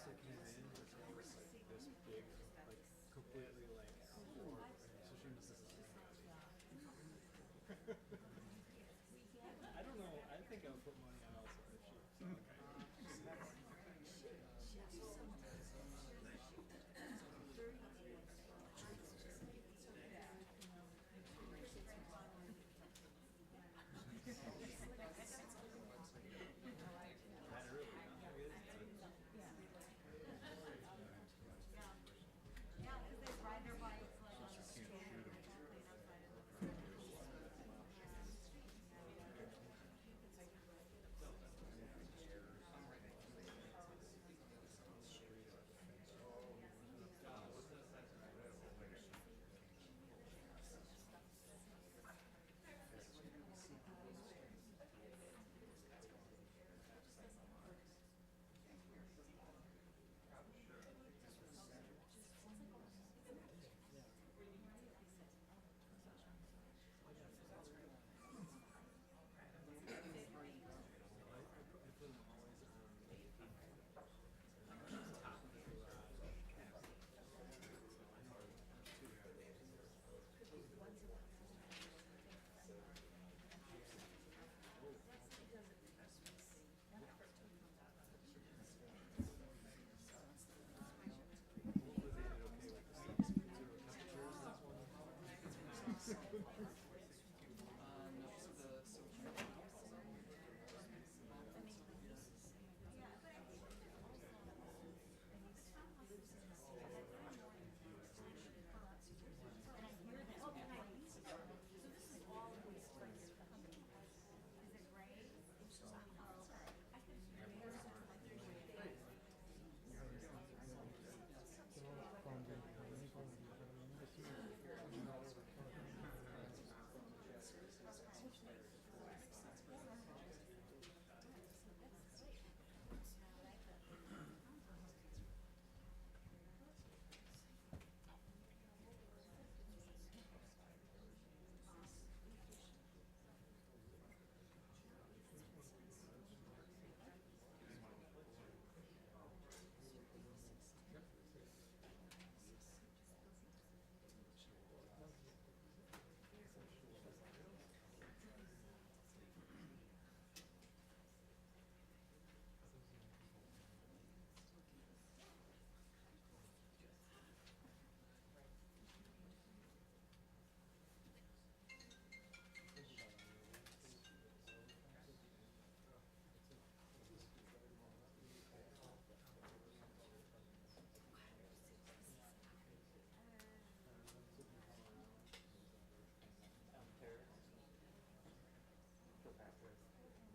that came in was always like this big, like completely like outdoor. So she was this I don't know. I think I would put money on Elsa if she was that early. Huh? It is. Yeah, because they ride their bikes like on the street. I put them always on top of the garage cabinet. Hopefully they did okay with the sub-zero temperatures this one.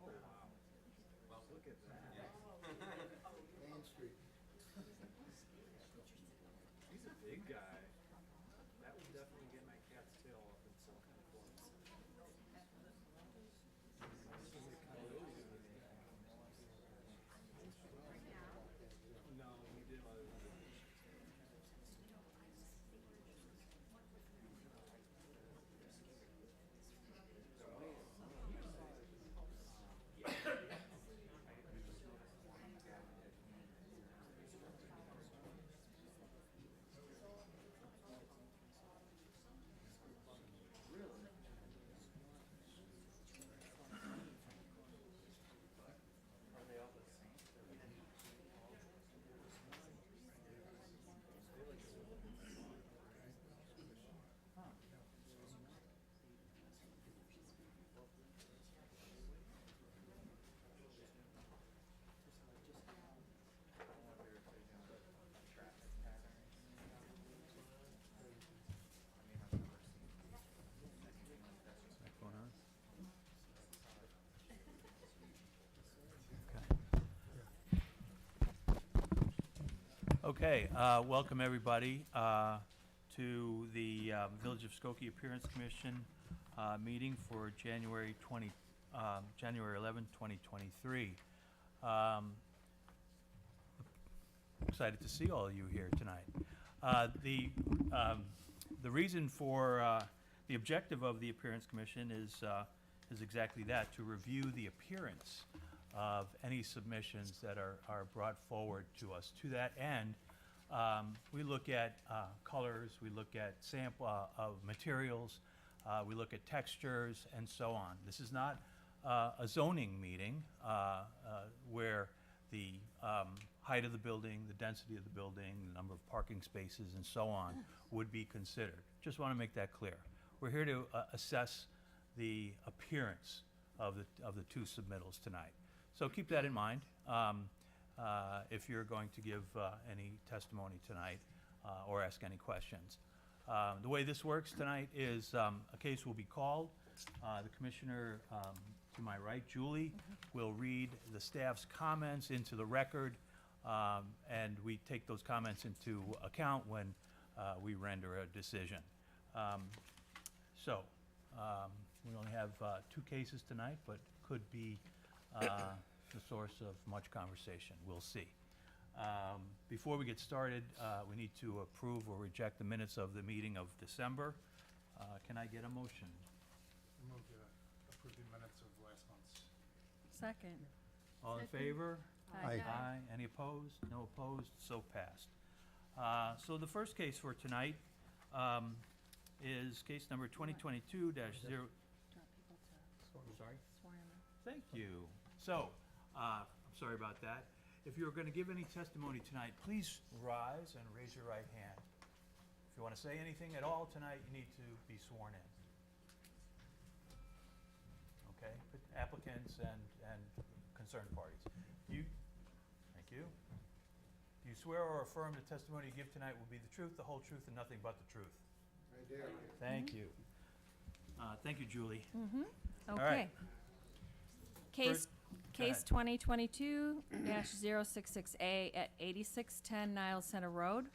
Oh wow! Well, look at that. Main Street. He's a big guy. That would definitely get my cat's tail up in some kind of form. No, we did other than Going on? Okay, welcome everybody to the Village of Skokie Appearance Commission meeting for January 11, 2023. Excited to see all of you here tonight. The reason for the objective of the Appearance Commission is exactly that, to review the appearance of any submissions that are brought forward to us. To that end, we look at colors, we look at sample of materials, we look at textures, and so on. This is not a zoning meeting where the height of the building, the density of the building, the number of parking spaces, and so on would be considered. Just want to make that clear. We're here to assess the appearance of the two submittals tonight. So keep that in mind if you're going to give any testimony tonight or ask any questions. The way this works tonight is a case will be called. The commissioner to my right, Julie, will read the staff's comments into the record, and we take those comments into account when we render a decision. We only have two cases tonight, but could be the source of much conversation. We'll see. Before we get started, we need to approve or reject the minutes of the meeting of December. Can I get a motion? Move to approve the minutes of last month's. Second. All in Second. favor? Aye. Aye. Any opposed? No opposed, so passed. So the first case for tonight is case number 2022-0. Sorry? Thank you. So, I'm sorry about that. If you're going to give any testimony tonight, please rise and raise your right hand. If you want to say anything at all tonight, you need to be sworn in. Okay? Applicants and concerned parties. Thank you. Do you swear or affirm the testimony you give tonight will be the truth, the whole truth, and nothing but the truth? I do. Thank you. Thank you, Julie. Okay. right. Case, go case ahead. 2022-066A at 8610 Niles Center Road.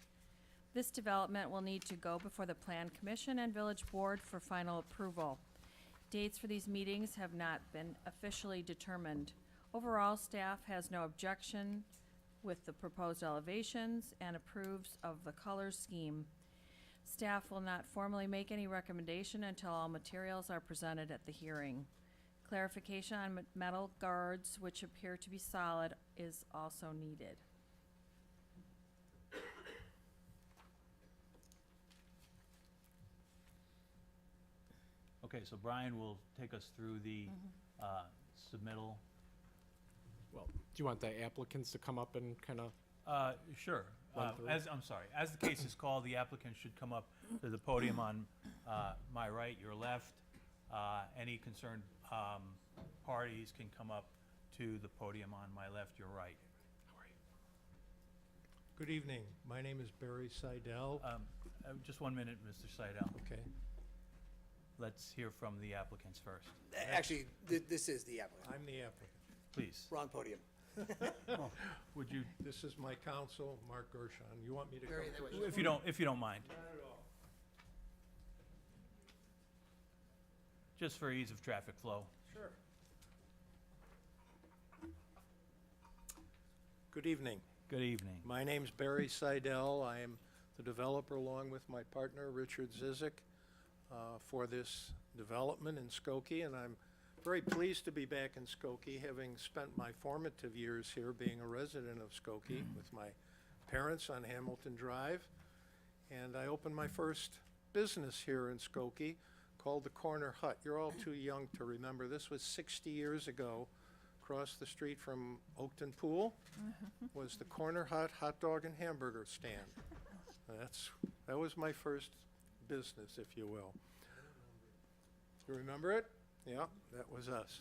This development will need to go before the Plan Commission and Village Board for final approval. Dates for these meetings have not been officially determined. Overall, staff has no objection with the proposed elevations and approves of the color scheme. Staff will not formally make any recommendation until all materials are presented at the hearing. Clarification on metal guards, which appear to be solid, is also needed. Okay, so Brian will take us through the submittal. Well, do you want the applicants to come up and kind of? Sure. Run through. I'm sorry. As the case is called, the applicant should come up to the podium on my right, your left. Any concerned parties can come up to the podium on my left, your right. Good evening. My name is Barry Seidel. Just 1 minute, Mr. Seidel. Okay. Let's hear from the applicants first. Actually, this is the applicant. I'm the applicant. Please, Wrong podium. would you, This is my counsel, Mark Gershon. You want me to come? Barry, that way. if you don't mind, Not at all. just for ease of traffic flow. Sure. Good evening. Good evening. My name's Barry Seidel. I am the developer along with my partner, Richard Zizik, for this development in Skokie, and I'm very pleased to be back in Skokie, having spent my formative years here being a resident of Skokie with my parents on Hamilton Drive. And I opened my first business here in Skokie called the Corner Hut. You're all too young to remember. This was 60 years ago. Across the street from Oakton Pool was the Corner Hut hot dog and hamburger stand. That was my first business, if you will. You remember it? Yeah, that was us.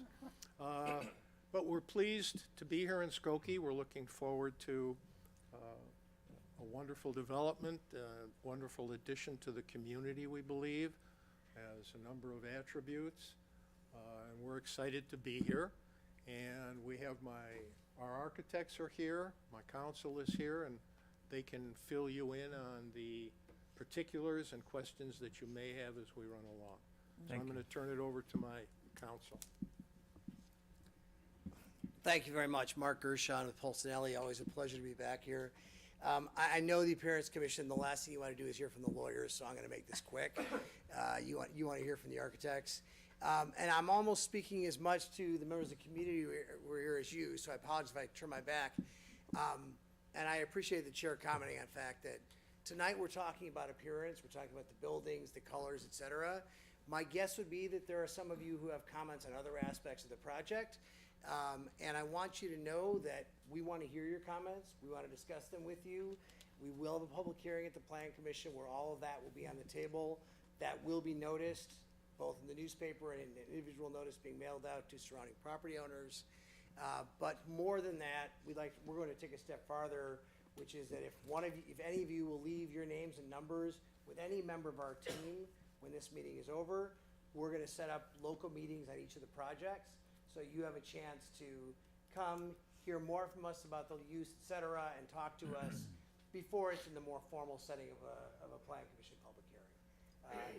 But we're pleased to be here in Skokie. We're looking forward to a wonderful development, a wonderful addition to the community, we believe, has a number of attributes. And we're excited to be here. And we have our architects are here, my counsel is here, and they can fill you in on the particulars and questions that you may have as we run along. So Thank I'm you. going to turn it over to my counsel. Thank you very much. Mark Gershon with Polsinelli. Always a pleasure to be back here. I know the Appearance Commission, the last thing you want to do is hear from the lawyers, so I'm going to make this quick. You want to hear from the architects. And I'm almost speaking as much to the members of the community who are here as you, so I apologize if I turn my back. And I appreciate the chair commenting on the fact that tonight we're talking about appearance, we're talking about the buildings, the colors, et cetera. My guess would be that there are some of you who have comments on other aspects of the project. And I want you to know that we want to hear your comments. We want to discuss them with you. We will have a public hearing at the Plan Commission where all of that will be on the table. That will be noticed, both in the newspaper and in an individual notice being mailed out to surrounding property owners. But more than that, we're going to take a step farther, which is that if any of you will leave your names and numbers with any member of our team when this meeting is over, we're going to set up local meetings on each of the projects. So you have a chance to come, hear more from us about the use, et cetera, and talk to us before it's in the more formal setting of a Plan Commission public hearing.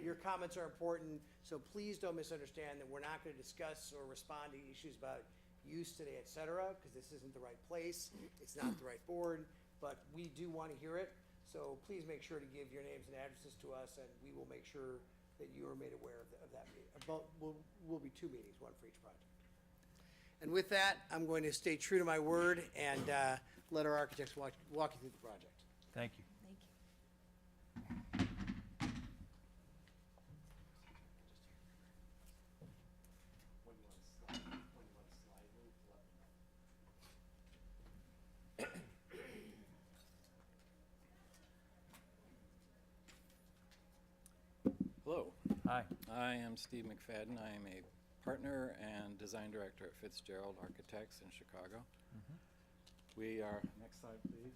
Your comments are important, so please don't misunderstand that we're not going to discuss or respond to issues about use today, et cetera, because this isn't the right place, it's not the right board, but we do want to hear it. So please make sure to give your names and addresses to us, and we will make sure that you are made aware of that meeting. Will be 2 meetings, one for each project. And with that, I'm going to stay true to my word and let our architects walk you through the project. Thank you. Thank you. Hello, Hi. I am Steve McFadden. I am a partner and design director at Fitzgerald Architects in Chicago. We are, next slide please.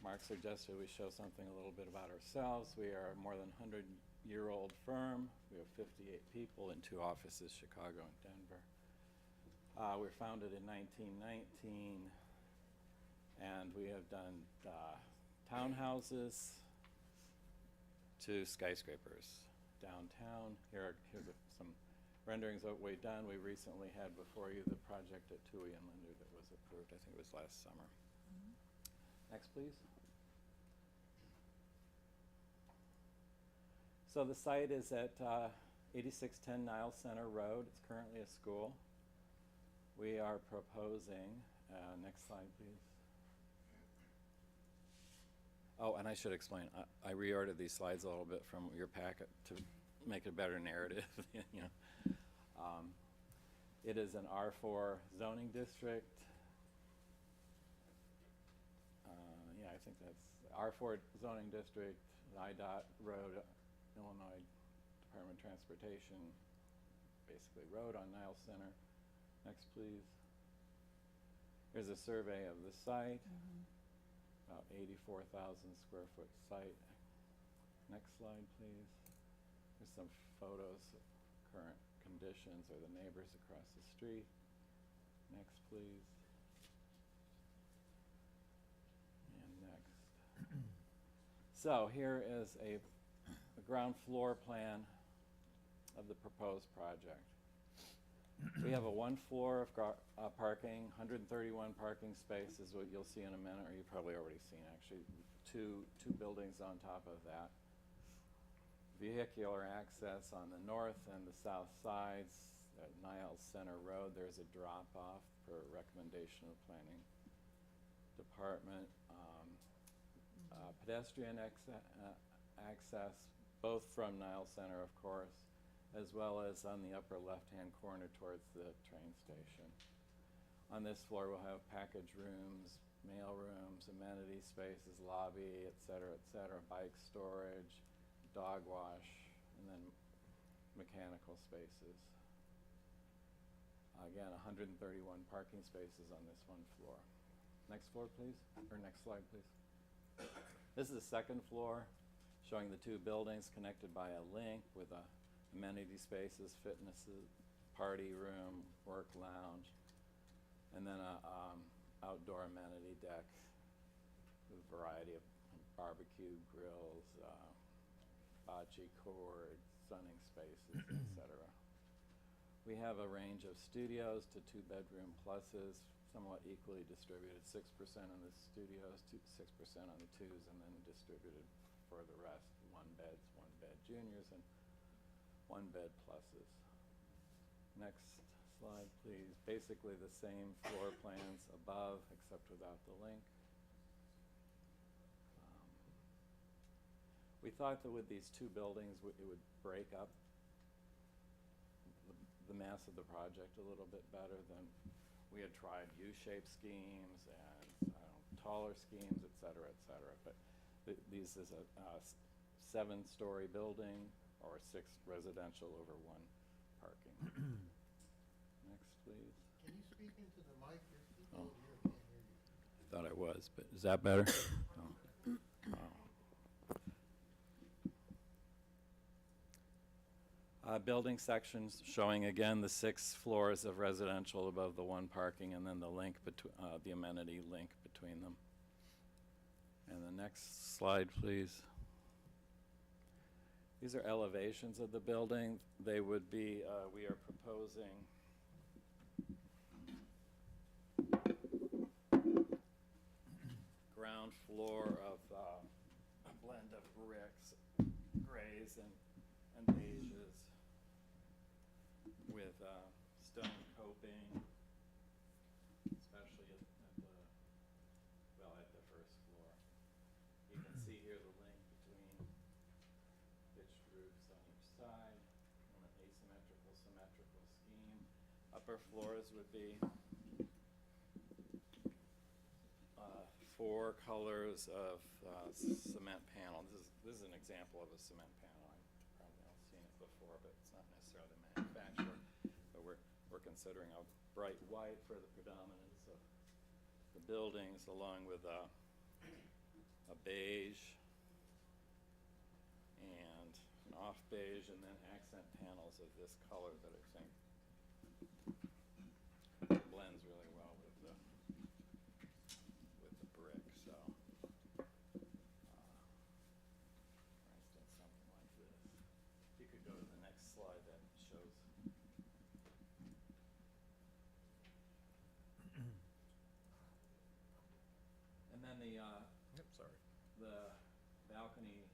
Mark suggested we show something a little bit about ourselves. We are a more than 100-year-old firm. We have 58 people in 2 offices, Chicago and Denver. We were founded in 1919, and we have done townhouses to skyscrapers downtown. Here's some renderings of what we've done. We recently had before you the project at Tui and Linder that was approved. I think it was last summer. Next, please. So the site is at 8610 Niles Center Road. It's currently a school. We are proposing, next slide, please. Oh, and I should explain, I reordered these slides a little bit from your packet to make a better narrative, you know. It is an R4 zoning district. Yeah, I think that's R4 zoning district, IDOT road, Illinois Department of Transportation, basically road on Niles Center. Next, please. Here's a survey of the site. About 84,000 square foot site. Next slide, please. Here's some photos of current conditions or the neighbors across the street. Next, please. And next. So here is a ground floor plan of the proposed project. We have a 1 floor of parking, 131 parking spaces, what you'll see in a minute, or you've probably already seen actually, two buildings on top of that. Vehicular access on the north and the south sides. At Niles Center Road, there's a drop-off per recommendation of Planning Department. Pedestrian access, both from Niles Center, of course, as well as on the upper left-hand corner towards the train station. On this floor, we'll have package rooms, mail rooms, amenity spaces, lobby, et cetera, bike storage, dog wash, and then mechanical spaces. Again, 131 parking spaces on this 1 floor. Next floor, please, or next slide, please. This is the 2nd floor, showing the 2 buildings connected by a link with amenity spaces, fitnesses, party room, work lounge, and then a outdoor amenity deck with a variety of barbecue grills, bocce cord, sunning spaces, etc. We have a range of studios to 2-bedroom pluses, somewhat equally distributed, 6% on the studios, 6% on the 2s, and then distributed for the rest, 1 beds, 1 bed juniors, and one-bed pluses. Next slide, please. Basically the same floor plans above, except without the link. We thought that with these two buildings, it would break up the mass of the project a little bit better than we had tried U-shaped schemes and taller schemes, et cetera, et cetera. But these is a 7-story building or 6 residential over 1 parking. Next, please. Can you speak into the mic? There's Oh. people over here who can't hear you. I thought I was, but is that better? Oh. Oh. Building sections showing again the 6 floors of residential above the 1 parking, and then the link between the amenity link between them. And the next slide, please. These are elevations of the building. They would be, we are proposing ground floor of a blend of bricks, grays, and beiges with stone coping, especially at the first floor. You can see here the link between pitched roofs on each side and an asymmetrical, symmetrical scheme. Upper floors would be 4 colors of cement panel. This is an example of a cement panel. I've probably all seen it before, but it's not necessarily manufactured. But we're considering a bright white for the predominance of the buildings, along with a beige and an off beige, and then accent panels of this color that I think blends really well with the brick. So, for instance, something like this. If you could go to the next slide, that shows. And then the the balcony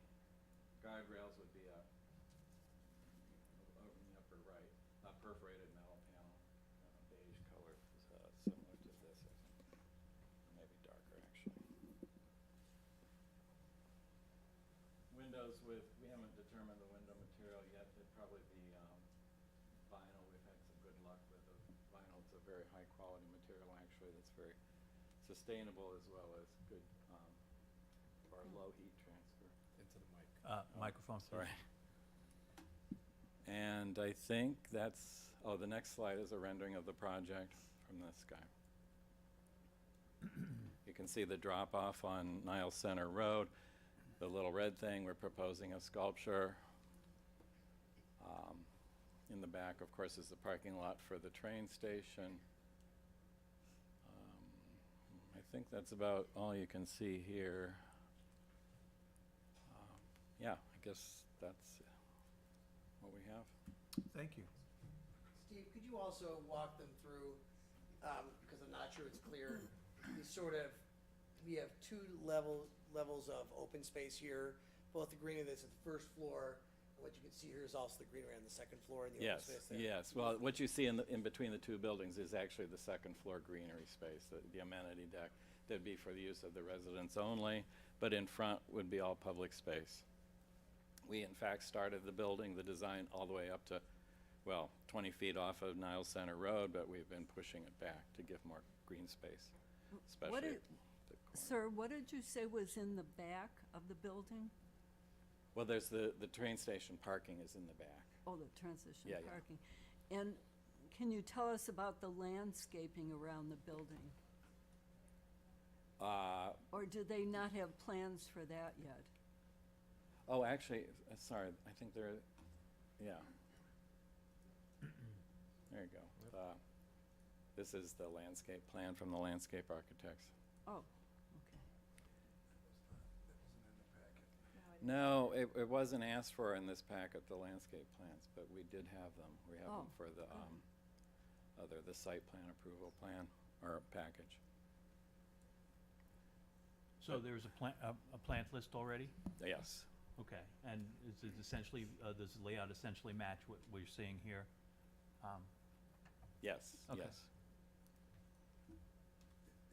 guardrails would be over in the upper right, a perforated metal panel, beige color, similar to this, I think. Maybe darker, actually. Windows with, we haven't determined the window material yet. It'd probably be vinyl. We've had some good luck with the vinyl. It's a very high quality material, actually, that's very sustainable as well as good for low heat transfer. Into the mic. Microphone, please. Sorry. And I think that's, the next slide is a rendering of the project from this guy. You can see the drop off on Niles Center Road. The little red thing, we're proposing a sculpture. In the back, of course, is the parking lot for the train station. I think that's about all you can see here. Yeah, I guess that's what we have. Thank you. Steve, could you also walk them through, because I'm not sure it's clear, we have 2 levels of open space here, both the greenery that's at the first floor, and what you can see here is also the greenery on the second floor and the open Yes, space there. yes. Well, what you see in between the 2 buildings is actually the second floor greenery space, the amenity deck. That'd be for the use of the residents only, but in front would be all public space. We, in fact, started the building, the design, all the way up to, 20 feet off of Niles Center Road, but we've been pushing it back to give more green space, especially What at did- the corner. Sir, what did you say was in the back of the building? Well, there's the train station parking is in the back. Oh, the transition Yeah, yeah. parking. And can you tell us about the landscaping around the building? Or do they not have plans for that yet? Oh, actually, sorry, I think yeah. There you go. This is the landscape plan from the landscape architects. Oh, okay. No, it wasn't asked for in this packet, the landscape plans, but we did have them. We have them Oh, for the, the site plan approval plan, or package. So there's a plant list already? Yes, Okay, and is it essentially, does the layout essentially match what we're seeing here? Yes, Okay. yes.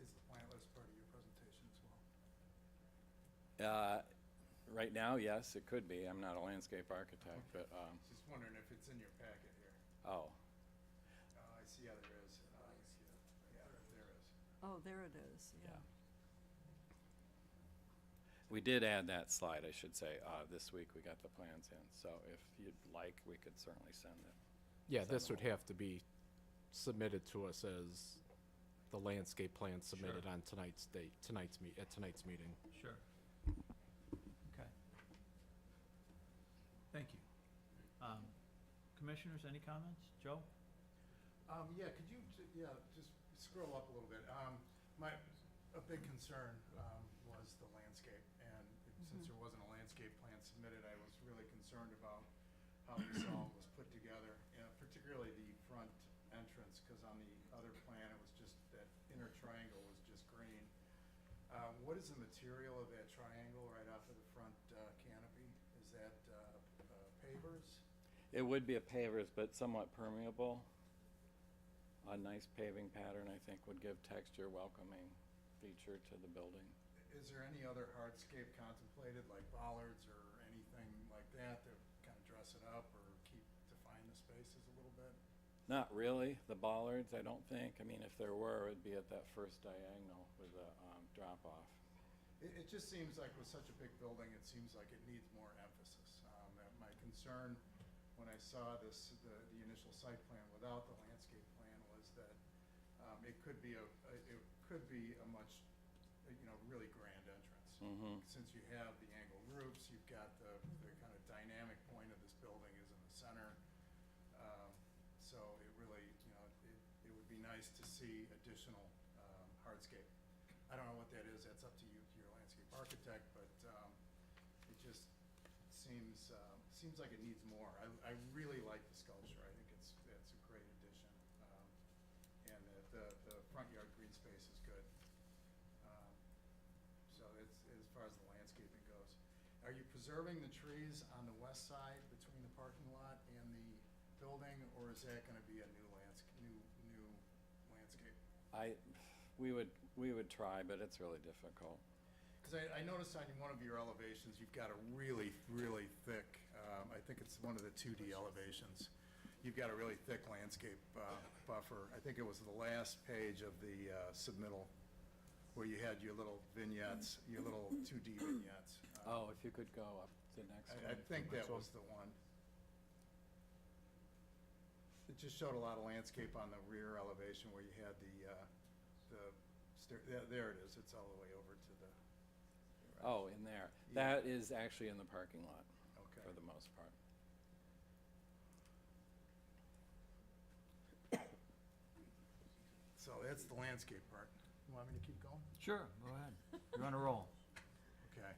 Is the plant list part of your presentation as well? Right now, yes, it could be. I'm not a landscape architect, but, Just wondering if it's in your packet here. oh, I see, yeah, there is. Yeah, there is. Oh, there it is, yeah. yeah. We did add that slide, I should say. This week we got the plans in, so if you'd like, we could certainly send it. Yeah, Send this them would have to be submitted to us as the landscape plan submitted Sure. on tonight's meeting. Sure. Okay. Thank you. Commissioners, any comments? Joe? Yeah, could you, just scroll up a little bit. A big concern, was the landscape, and since there wasn't a landscape plan submitted, I was really concerned about how this all was put together, particularly the front entrance, because on the other plan, it was just, that inner triangle was just green. What is the material of that triangle right off of the front, canopy? Is that, pavers? It would be a pavers, but somewhat permeable. A nice paving pattern, I think, would give texture, welcoming feature to the building. Is there any other hardscape contemplated, like bollards or anything like that kind of dress it up or define the spaces a little bit? Not really, the bollards, I don't think. I mean, if there were, it'd be at that first diagonal with a drop-off. It just seems like with such a big building, it seems like it needs more emphasis. My concern when I saw the initial site plan without the landscape plan was that it could be a much, really grand entrance. Mm-hmm. Since you have the angled roofs, you've got the kind of dynamic point of this building is in the center. So it really, it would be nice to see additional hardscape. I don't know what that is, that's up to you, to your landscape architect, but it just seems like it needs more. I really like the sculpture, I think it's a great addition. And the front yard green space is good. So it's, as far as the landscaping goes. Are you preserving the trees on the west side between the parking lot and the building, or is that gonna be a new landscape? We would try, but it's really difficult. Because I noticed on one of your elevations, you've got a really, really thick, I think it's one of the 2D elevations. You've got a really thick landscape buffer. I think it was the last page of the submittal where you had your little vignettes, your little 2D vignettes. Oh, if you could go up to the next one. I think that was the one. It just showed a lot of landscape on the rear elevation where you had there it is, it's all the way over to the. Oh, in there. Yeah. That is actually in the parking lot Okay. for the most part. So that's the landscape part. You want me to keep going? Sure, go ahead. You're on a roll. Okay.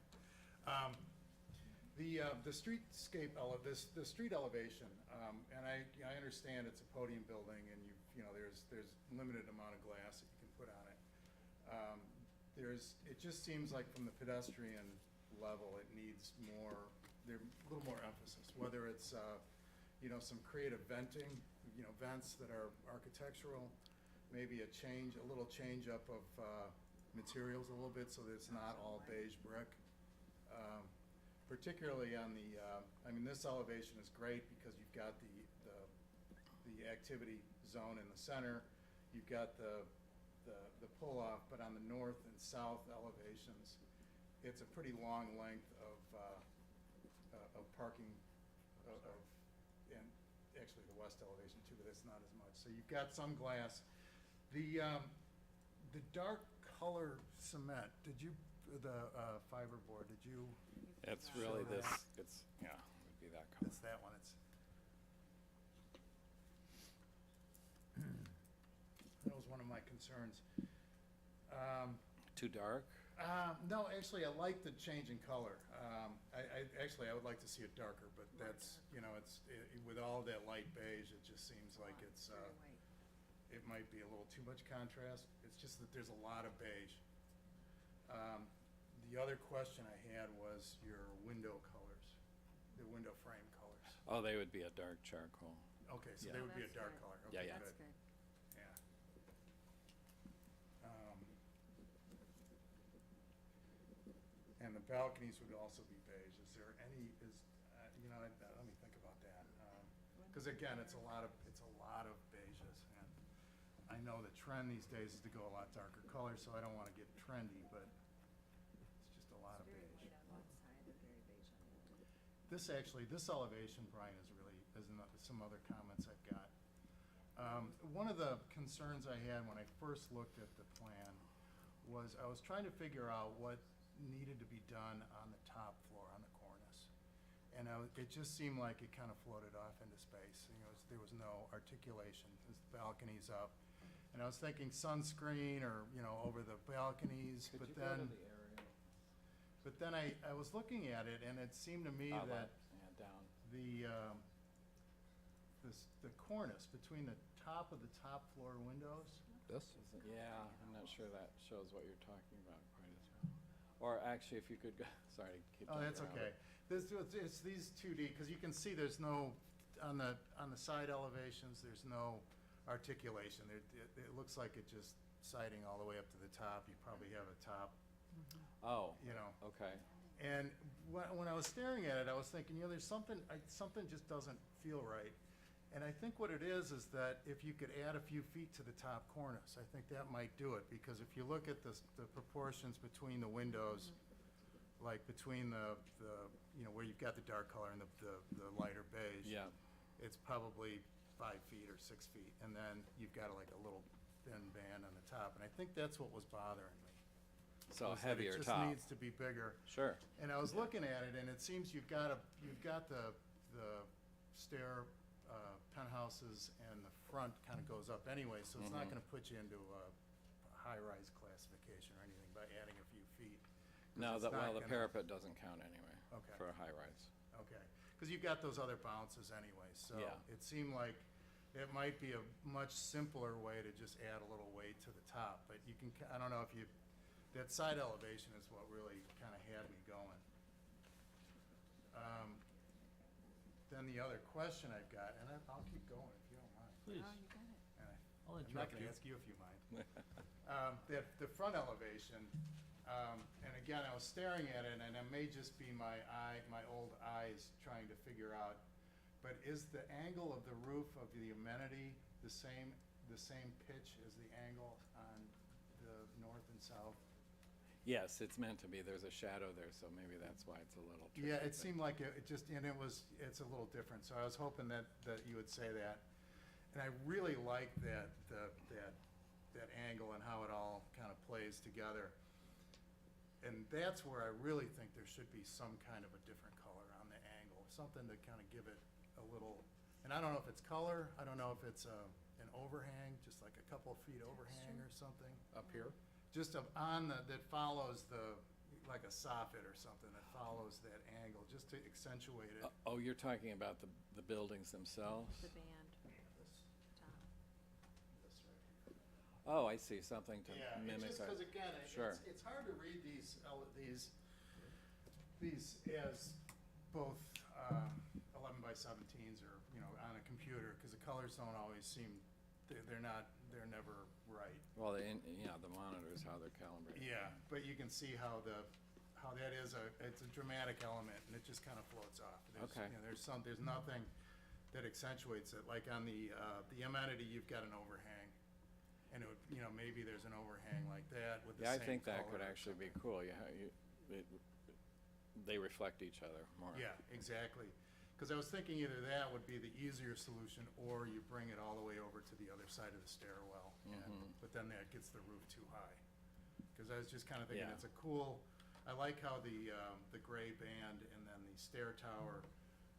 The streetscape the street elevation, and I understand it's a podium building and there's limited amount of glass that you can put on it. It just seems like from the pedestrian level, it needs a little more emphasis, whether it's, some creative venting, vents that are architectural, maybe a little change up of materials a little bit so that it's not all beige brick. Particularly on this elevation is great because you've got the activity zone in the center. You've got the pull-off, but on the north and south elevations, it's a pretty long length of parking and actually the west elevation too, but it's not as much. So you've got some glass. The dark color cement, the fiberboard, did you? It's really Show this, that. it would be that color. It's that one, that was one of my concerns. Too dark? No, actually, I like the change in color. I would like to see it darker, but that's, with all that light beige, it just seems like it might be a little too much contrast. It's just that there's a lot of beige. The other question I had was your window colors. the window frame colors? Oh, they would be a dark charcoal. Okay, so Yeah. they Oh, would be a that's dark good. color, Yeah, okay, yeah. That's good, good. yeah. And the balconies would also be beige, is there any, you know, let me think about that. Cause again, it's a lot of beiges, and I know the trend these days is to go a lot darker colors, so I don't wanna get trendy, but it's just a lot of beige. This elevation, Brian, is some other comments I've got. One of the concerns I had when I first looked at the plan was I was trying to figure out what needed to be done on the top floor, on the cornice. And it just seemed like it kind of floated off into space. You know, there was no articulation, as the balcony's up. And I was thinking sunscreen or, you know, over the balconies, Could but you go to then, the area? but then I was looking at it, and it seemed to me that Left, yeah, down. the cornice between the top of the top floor windows, This? Yeah, I'm not sure that shows what you're talking about quite as well. Or actually, if you could go, sorry, keep oh, jumping that's around. okay. It's these 2D, because you can see there's no, on the side elevations, there's no articulation. It looks like it just siding all the way up to the top. You probably have a top, Oh, you know. okay. And when I was staring at it, I was thinking, you know, there's something just doesn't feel right. And I think what it is that if you could add a few feet to the top cornice, I think that might do it. Because if you look at the proportions between the windows, like between the you know, where you've got the dark color and the lighter beige. Yeah. It's probably 5 feet or 6 feet. And then you've got like a little thin band on the top. And I think that's what was bothering me. So was that heavier It top. just needs to be bigger. Sure. And I was looking at it, and it seems you've got the stair penthouses, and the front kind of goes up anyway, so it's not Mhm. gonna put you into a high-rise classification or anything by adding a few feet. 'Cause No, it's the, not well, the gonna- parapet doesn't count anyway. Okay. For a high rise. Okay, because you've got those other bounces anyway, so Yeah. it seemed like it might be a much simpler way to just add a little weight to the top, but you can, I don't know if you, that side elevation is what really kind of had me going. Then the other question I've got, and I'll keep going if you don't mind. Please, Oh, you got it. And I'll I'm not interrupt gonna you. ask you if you mind. The front elevation, and again, I was staring at it, and it may just be my old eyes trying to figure out, but is the angle of the roof of the amenity the same pitch as the angle on the north and south? Yes, it's meant to be. There's a shadow there, so maybe that's why it's a little tricky. Yeah, it but- seemed like it just, and it's a little different, so I was hoping that you would say that. And I really like that angle and how it all kind of plays together. And that's where I really think there should be some kind of a different color on the angle, something to kind of give it a little, and I don't know if it's color, I don't know if it's an overhang, just like a couple of feet overhang or something. Up here? Just that follows like a soffit or something that follows that angle, just to accentuate it. Oh, you're talking about the buildings themselves? The band, top. This right here. Oh, I see, something to Yeah, mimic it's just that. because again, Sure. it's hard to read these as both 11 by 17s or, you know, on a computer, because the colors don't always seem, they're never right. Well, the monitors, how they're calibrated. Yeah, but you can see how that is it's a dramatic element, and it just kind of floats off. Okay. You know, there's nothing that accentuates it. Like on the amenity, you've got an overhang, and it would, you know, maybe there's an overhang like that with the Yeah, I same think that color could or actually be something. cool. They reflect each other more. Yeah, exactly. Because I was thinking either that would be the easier solution, or you bring it all the way over to the other side of the stairwell. Mhm. But then that gets the roof too high. Because I was just kind of thinking, Yeah. it's a cool, I like how the gray band and then the stair tower,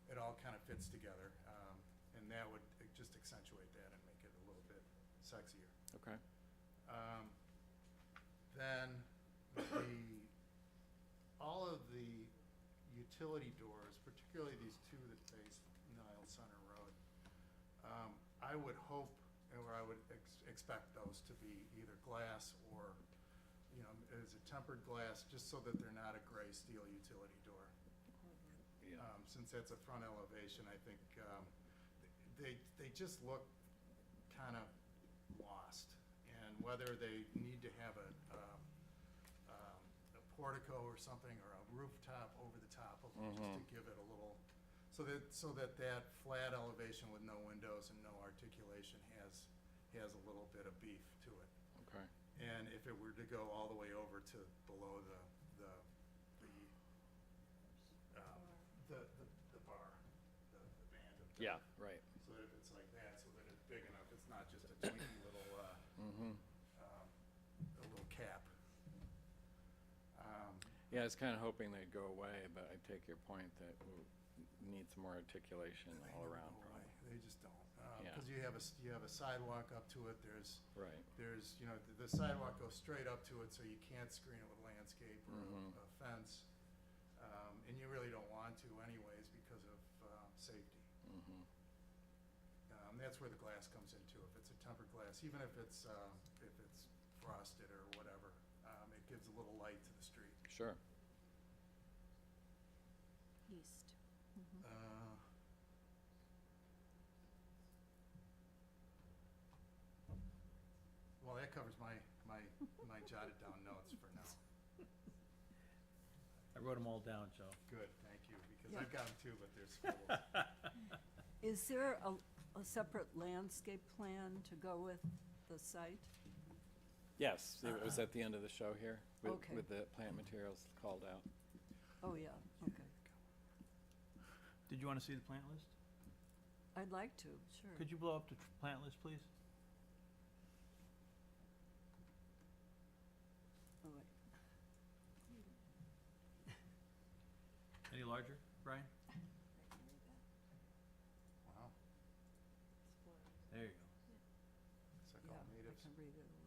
it all kind of fits together. And that would just accentuate that and make it a little bit sexier. Okay. Then all of the utility doors, particularly these two that face Niles Center Road, I would hope, or I would expect those to be either glass or, you know, as a tempered glass, just so that they're not a gray steel utility door. Yeah. since that's a front elevation, I think, they just look kind of lost. And whether they need to have a portico or something, or a rooftop over the top of them, just to give it a little, so that flat elevation with no windows and no articulation has a little bit of beef to it. Okay. And if it were to go all the way over to below the bar, the band of. Yeah, right. So that if it's like that, so that it's big enough, it's not just a twinky little, a little cap. Yeah, I was kind of hoping they'd go away, but I take your point that we need some more articulation They all never around. go away. probably. They just don't. Yeah. Because you have a sidewalk up to it, there's, Right. the sidewalk goes straight up to it, so you can't screen it with landscape or a fence. And you really don't want to anyways because of safety. That's where the glass comes into. If it's a tempered glass, even if it's frosted or whatever, it gives a little light to the street. Sure. East. Well, that covers my jotted down notes for now. I wrote them all down, Joe. Good, thank you, because Yeah. I've got them too, but they're scribbled. Is there a separate landscape plan to go with the site? Yes, it was at the end of the show here with, Okay. with the plant materials called out. Oh, yeah, okay. Did you want to see the plant list? I'd like to, sure. Could you blow up the plant list, please? Oh, wait. Any larger, Brian? Wow, There you go. it's like Yeah, all I natives. can read it a little bit now.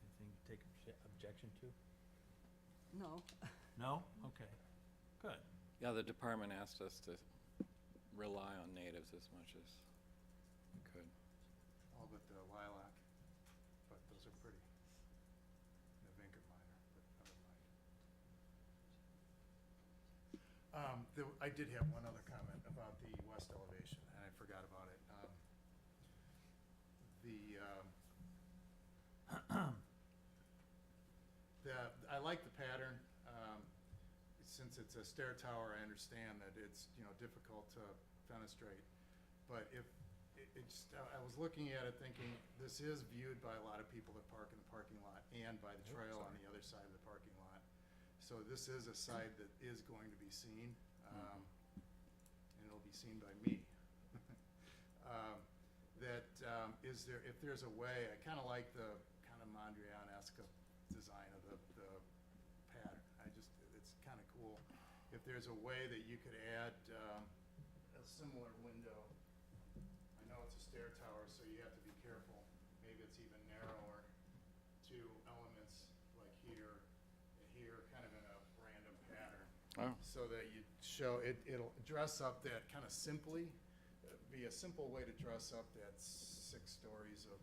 Anything you take objection to? No, No? Okay, good. Yeah, the department asked us to rely on natives as much as we could. All but the lilac, but those are pretty. The vinca minor, but never mind. I did have one other comment about the west elevation, and I forgot about it. I like the pattern. Since it's a stair tower, I understand that it's, difficult to fenestrate. But if, I was looking at it thinking, this is viewed by a lot of people that park in the parking lot and by the trail on the other side of the parking lot. So this is a side that is going to be seen, and it'll be seen by me. If there's a way, I kind of like the kind of Mondrian-esque design of the pattern. It's kind of cool. If there's a way that you could add a similar window, I know it's a stair tower, so you have to be careful. Maybe it's even narrower to elements like here and here, kind of in a random pattern. Oh. So that you show, it'll dress up that kind of simply, be a simple way to dress up that 6 stories of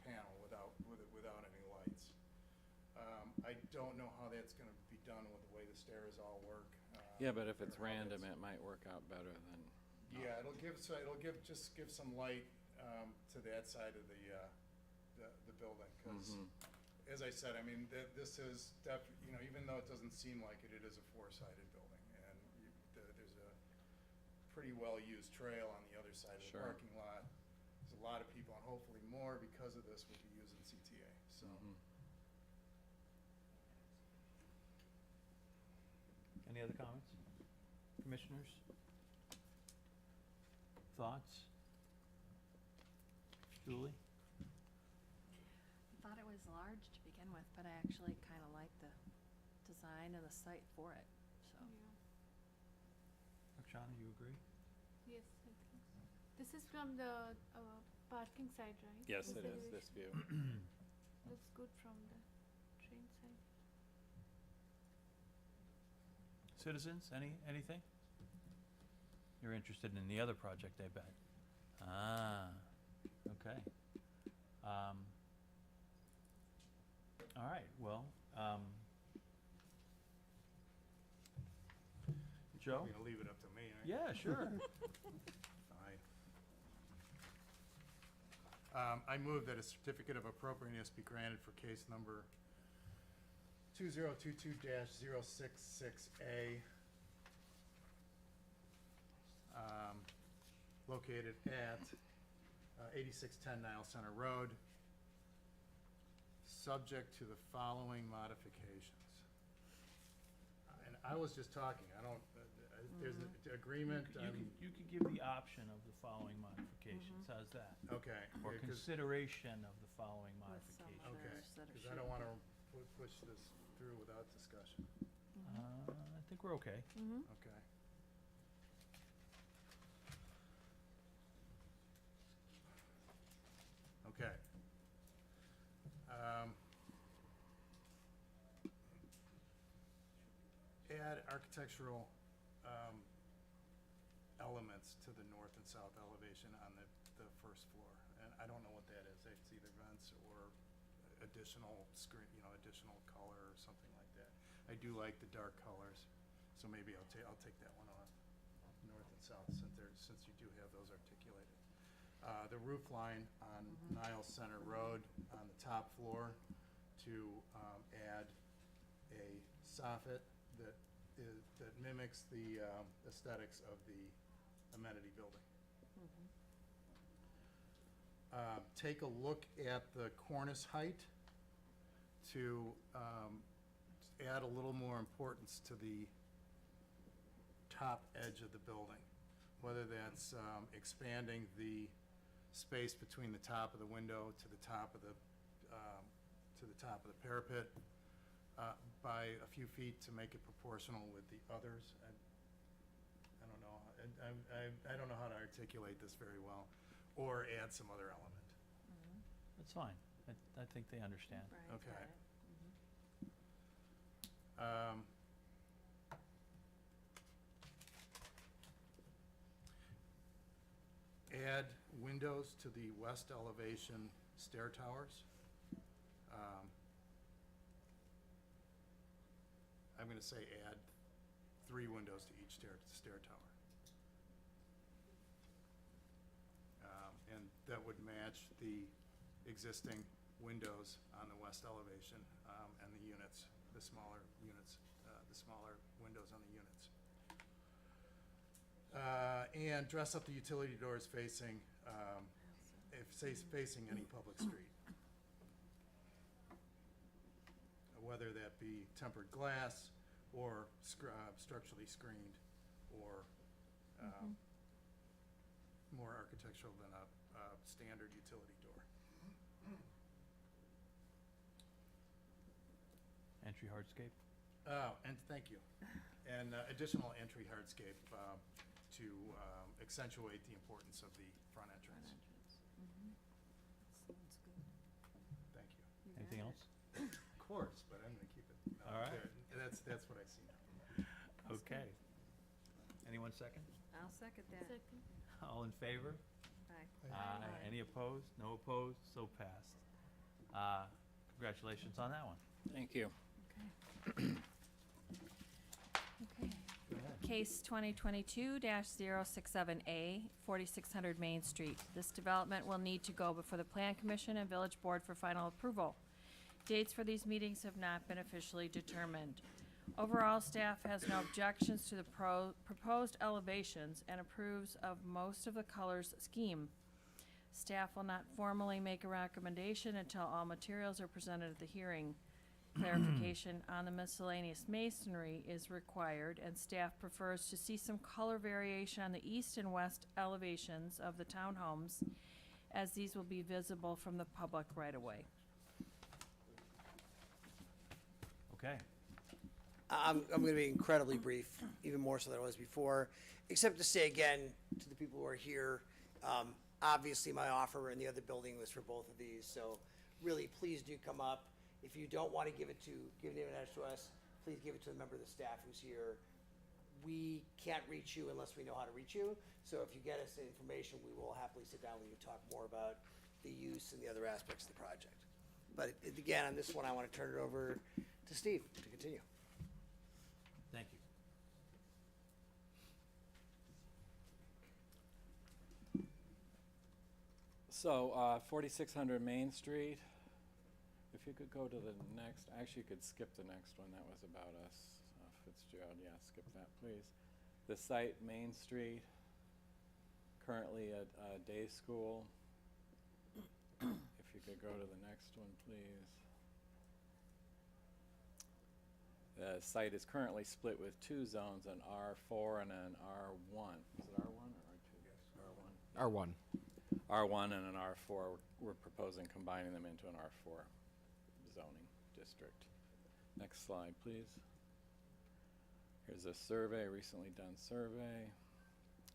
panel without any lights. I don't know how that's gonna be done with the way the stairs all work. Yeah, but if it's or how random, that's- it might work out better than. Yeah, it'll give some light to that side of the building, because as I said, I mean, this is even though it doesn't seem like it, it is a 4-sided building, and there's a pretty well-used trail on the other side of the Sure. parking lot. There's a lot of people, and hopefully more because of this, will be using CTA, so. Any other comments? Commissioners? Thoughts? Julie? I thought it was large to begin with, but I actually kind of like the design and the site for it, so. Akshana, you agree? Yes, I think so. This is from the parking side, right? Yes, This it is, elevation. this view. Looks good from the train side. Citizens, anything? You're interested in the other project, I bet. Ah, okay. All right, well, Joe. You're gonna leave it up to me, aren't you? Yeah, sure. Fine. I move that a certificate of appropriateness be granted for case number 2022-066A, located at 8610 Nile Center Road, subject to the following modifications. And I was just talking, I don't, there's an agreement, You could give the option of the following modifications, how's that? okay. Or yeah, 'cause- consideration of the following With modifications. some Okay, Others that are because I don't want to push this through without discussion. I think we're okay. Okay. Okay. Add architectural elements to the north and south elevation on the first floor. And I don't know what that is. It's either vents or additional screen, additional color or something like that. I do like the dark colors, so maybe I'll take that one off, north and south, since you do have those articulated. The roof line on Niles Center Road on the top floor to add a soffit that mimics the aesthetics of the amenity building. Take a look at the cornice height to add a little more importance to the top edge of the building, whether that's expanding the space between the top of the window to the top of the parapet by a few feet to make it proportional with the others. I don't know. I don't know how to articulate this very well, or add some other element. That's fine. I think they understand. Brian's got Okay. it. Add windows to the west elevation stair towers. I'm gonna say add 3 windows to each stair tower. And that would match the existing windows on the west elevation, and the units, the smaller units, the smaller windows on the units. And dress up the utility doors facing, facing any public street. Whether that be tempered glass or structurally screened, or more architectural than a standard utility door. Entry hardscape? Oh, and thank you. And additional entry hardscape to accentuate the importance of the front entrance. Sounds good. Thank you. You got Anything it. else? Of course, but I'm gonna keep it. All right. there. That's what I see now. Okay. Anyone second? I'll second that. Second. All in favor? Aye. Aye. Any opposed? No opposed? So passed. Congratulations on that one. Thank you. Okay. Go ahead. Case 2022-067A, 4600 Main Street. This development will need to go before the Plan Commission and Village Board for final approval. Dates for these meetings have not been officially determined. Overall, staff has no objections to the proposed elevations and approves of most of the colors scheme. Staff will not formally make a recommendation until all materials are presented at the hearing. Clarification on the miscellaneous masonry is required, and staff prefers to see some color variation on the east and west elevations of the townhomes, as these will be visible from the public right-of-way. Okay. I'm going to be incredibly brief, even more so than I was before, except to say again to the people who are here, obviously my offer in the other building was for both of these, so really, please do come up. If you don't want to give the evidence to us, please give it to a member of the staff who's here. We can't reach you unless we know how to reach you, so if you get us the information, we will happily sit down with you and talk more about the use and the other aspects of the project. But again, on this one, I want to turn it over to Steve to continue. Thank you. So, 4600 Main Street. If you could go to the next, actually you could skip the next one, that was about us. Fitzgerald, yeah, skip that, please. The site, Main Street, currently a day school. If you could go to the next one, please. The site is currently split with two zones, an R4 and an R1. Is it R1 or R2? Yes. R1. R1. R1 and an R4. We're proposing combining them into an R4 zoning district. Next slide, please. Here's a survey, recently done survey.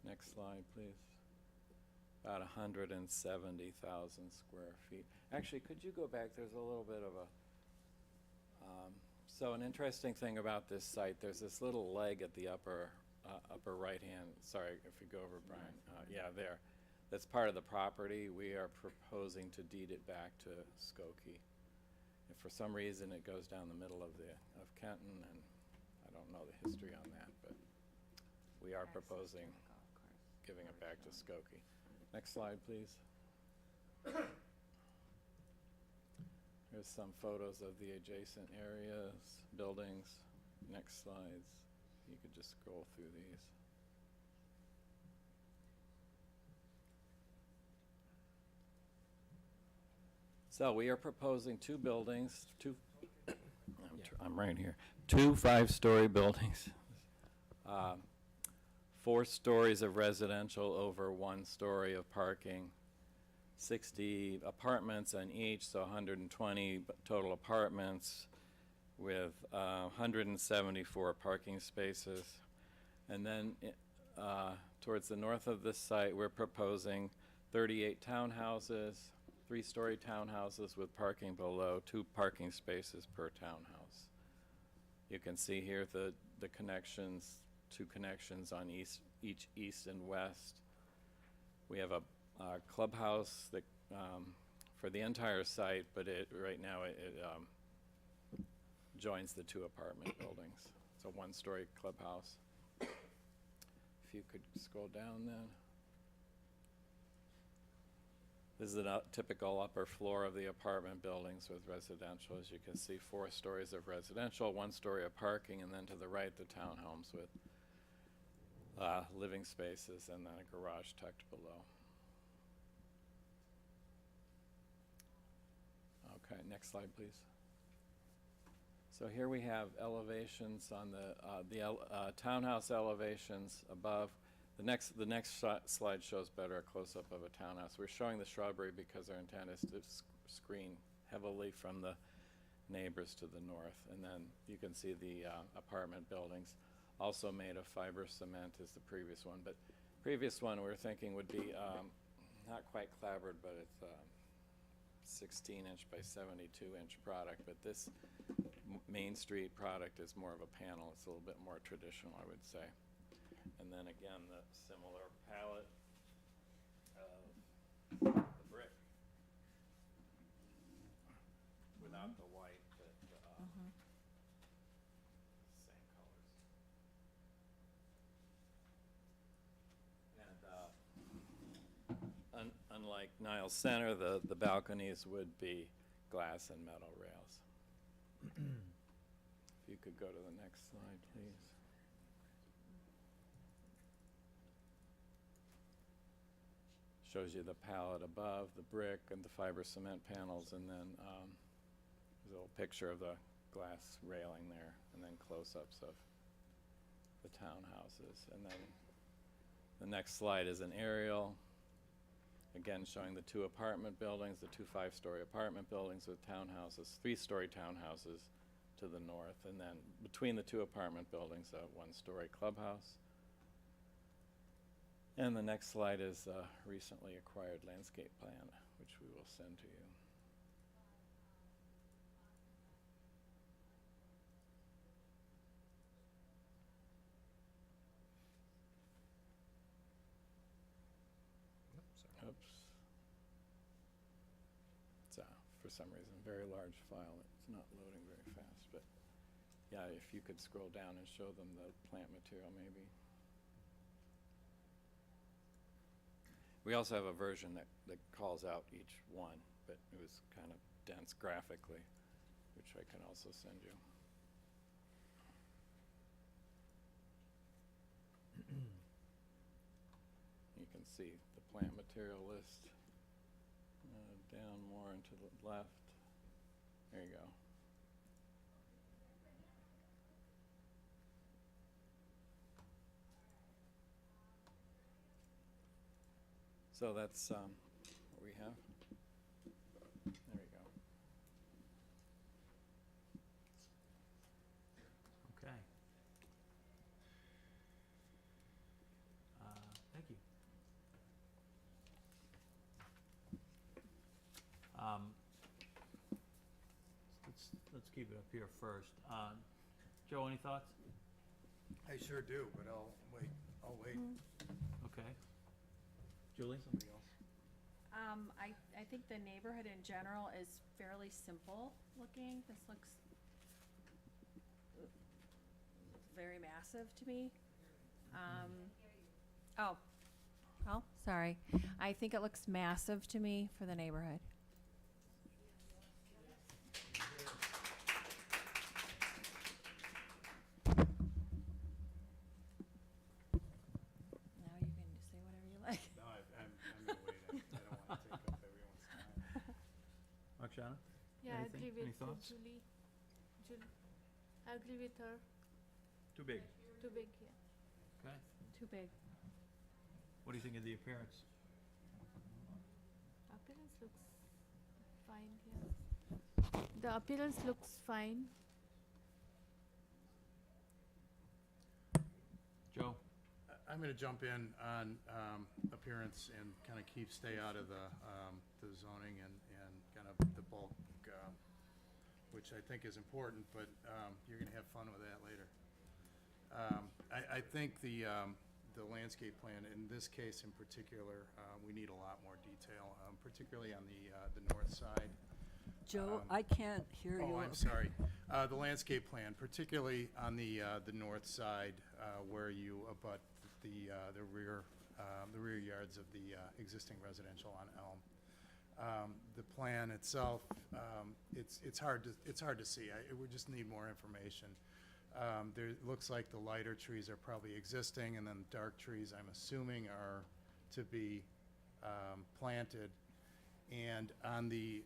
Next slide, please. About 170,000 square feet. Actually, could you go back? There's a little bit of a... so an interesting thing about this site, there's this little leg at the upper right-hand, sorry, if you go over, Brian. Yeah, there. That's part of the property. We are proposing to deed it back to Skokie. If for some reason it goes down the middle of Kenton, and I don't know the history on that, but we are proposing giving it back to Skokie. Next slide, please. Here's some photos of the adjacent areas, buildings. Next slides. You could just scroll through these. So we are proposing two buildings, I'm right here, two 5-story buildings, 4 stories of residential over 1 story of parking, 60 apartments on each, so 120 total apartments with 174 parking spaces. And then towards the north of this site, we're proposing 38 townhouses, 3-story townhouses with parking below, 2 parking spaces per townhouse. You can see here the connections, 2 connections on each east and west. We have a clubhouse that for the entire site, but right now it joins the 2 apartment buildings. It's a 1-story clubhouse. If you could scroll down then. This is a typical upper floor of the apartment buildings with residential. As you can see, 4 stories of residential, 1 story of parking, and then to the right, the townhomes with living spaces and then a garage tucked below. Okay, next slide, please. So here we have elevations on the townhouse elevations above. The next slide shows better a close-up of a townhouse. We're showing the shrubbery because our intent is to screen heavily from the neighbors to the north. And then you can see the apartment buildings, also made of fiber cement as the previous one. But previous one we're thinking would be not quite clapboard, but it's 16-inch by 72-inch product. But this Main Street product is more of a panel. It's a little bit more traditional, I would say. And then again, the similar palette of the brick without the white, but same colors. And unlike Niles Center, the balconies would be glass and metal rails. If you could go to the next slide, please. Shows you the palette above, the brick and the fiber cement panels, and then there's a little picture of the glass railing there, and then close-ups of the townhouses. And then the next slide is an aerial, again showing the 2 apartment buildings, the 2 5-story apartment buildings with townhouses, 3-story townhouses to the north, and then between the 2 apartment buildings, a 1-story clubhouse. And the next slide is a recently acquired landscape plan, which we will send to you. Oops. It's for some reason, very large file. It's not loading very fast, but yeah, if you could scroll down and show them the plant material maybe. We also have a version that calls out each one, but it was kind of dense graphically, which I can also send you. You can see the plant material list down more into the left. There you go. So that's what we have. There we go. Okay. Thank you. Let's keep it up here first. Joe, any thoughts? I sure do, but I'll wait. Okay. Julie? Somebody else. I think the neighborhood in general is fairly simple looking. This looks very massive to me. Oh, sorry. I think it looks massive to me for the neighborhood. Now you can just say whatever you like. No, I'm gonna wait. I don't want to take up everyone's time. Marciana? Yeah, I Anything? agree Any with thoughts? Julie. I agree with her. Too big. Too big, yeah. Okay. Too big. What do you think of the appearance? Appearance looks fine, yeah. The appearance looks fine. Joe? I'm gonna jump in on appearance and kind of stay out of the zoning and kind of the bulk, which I think is important, but you're gonna have fun with that later. I think the landscape plan, in this case in particular, we need a lot more detail, particularly on the north side. Joe, I can't hear you. Oh, I'm sorry. The landscape plan, particularly on the north side, where you abut the rear yards of the existing residential on Elm. The plan itself, it's hard to see. We just need more information. There, it looks like the lighter trees are probably existing, and then the dark trees, I'm assuming, are to be planted. And on the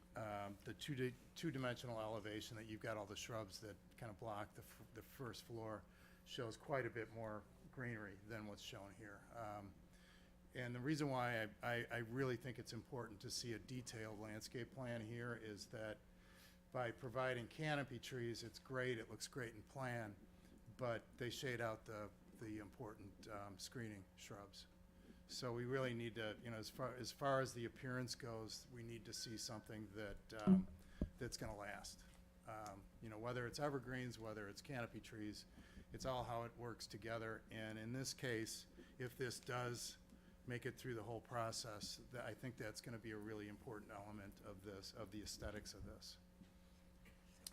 two-dimensional elevation that you've got all the shrubs that kind of block the first floor, shows quite a bit more greenery than what's shown here. And the reason why I really think it's important to see a detailed landscape plan here is that by providing canopy trees, it's great, it looks great in plan, but they shade out the important screening shrubs. So we really need to, you know, as far as the appearance goes, we need to see something that that's going to last. You know, whether it's evergreens, whether it's canopy trees, it's all how it works together. And in this case, if this does make it through the whole process, I think that's going to be a really important element of this, of the aesthetics of this.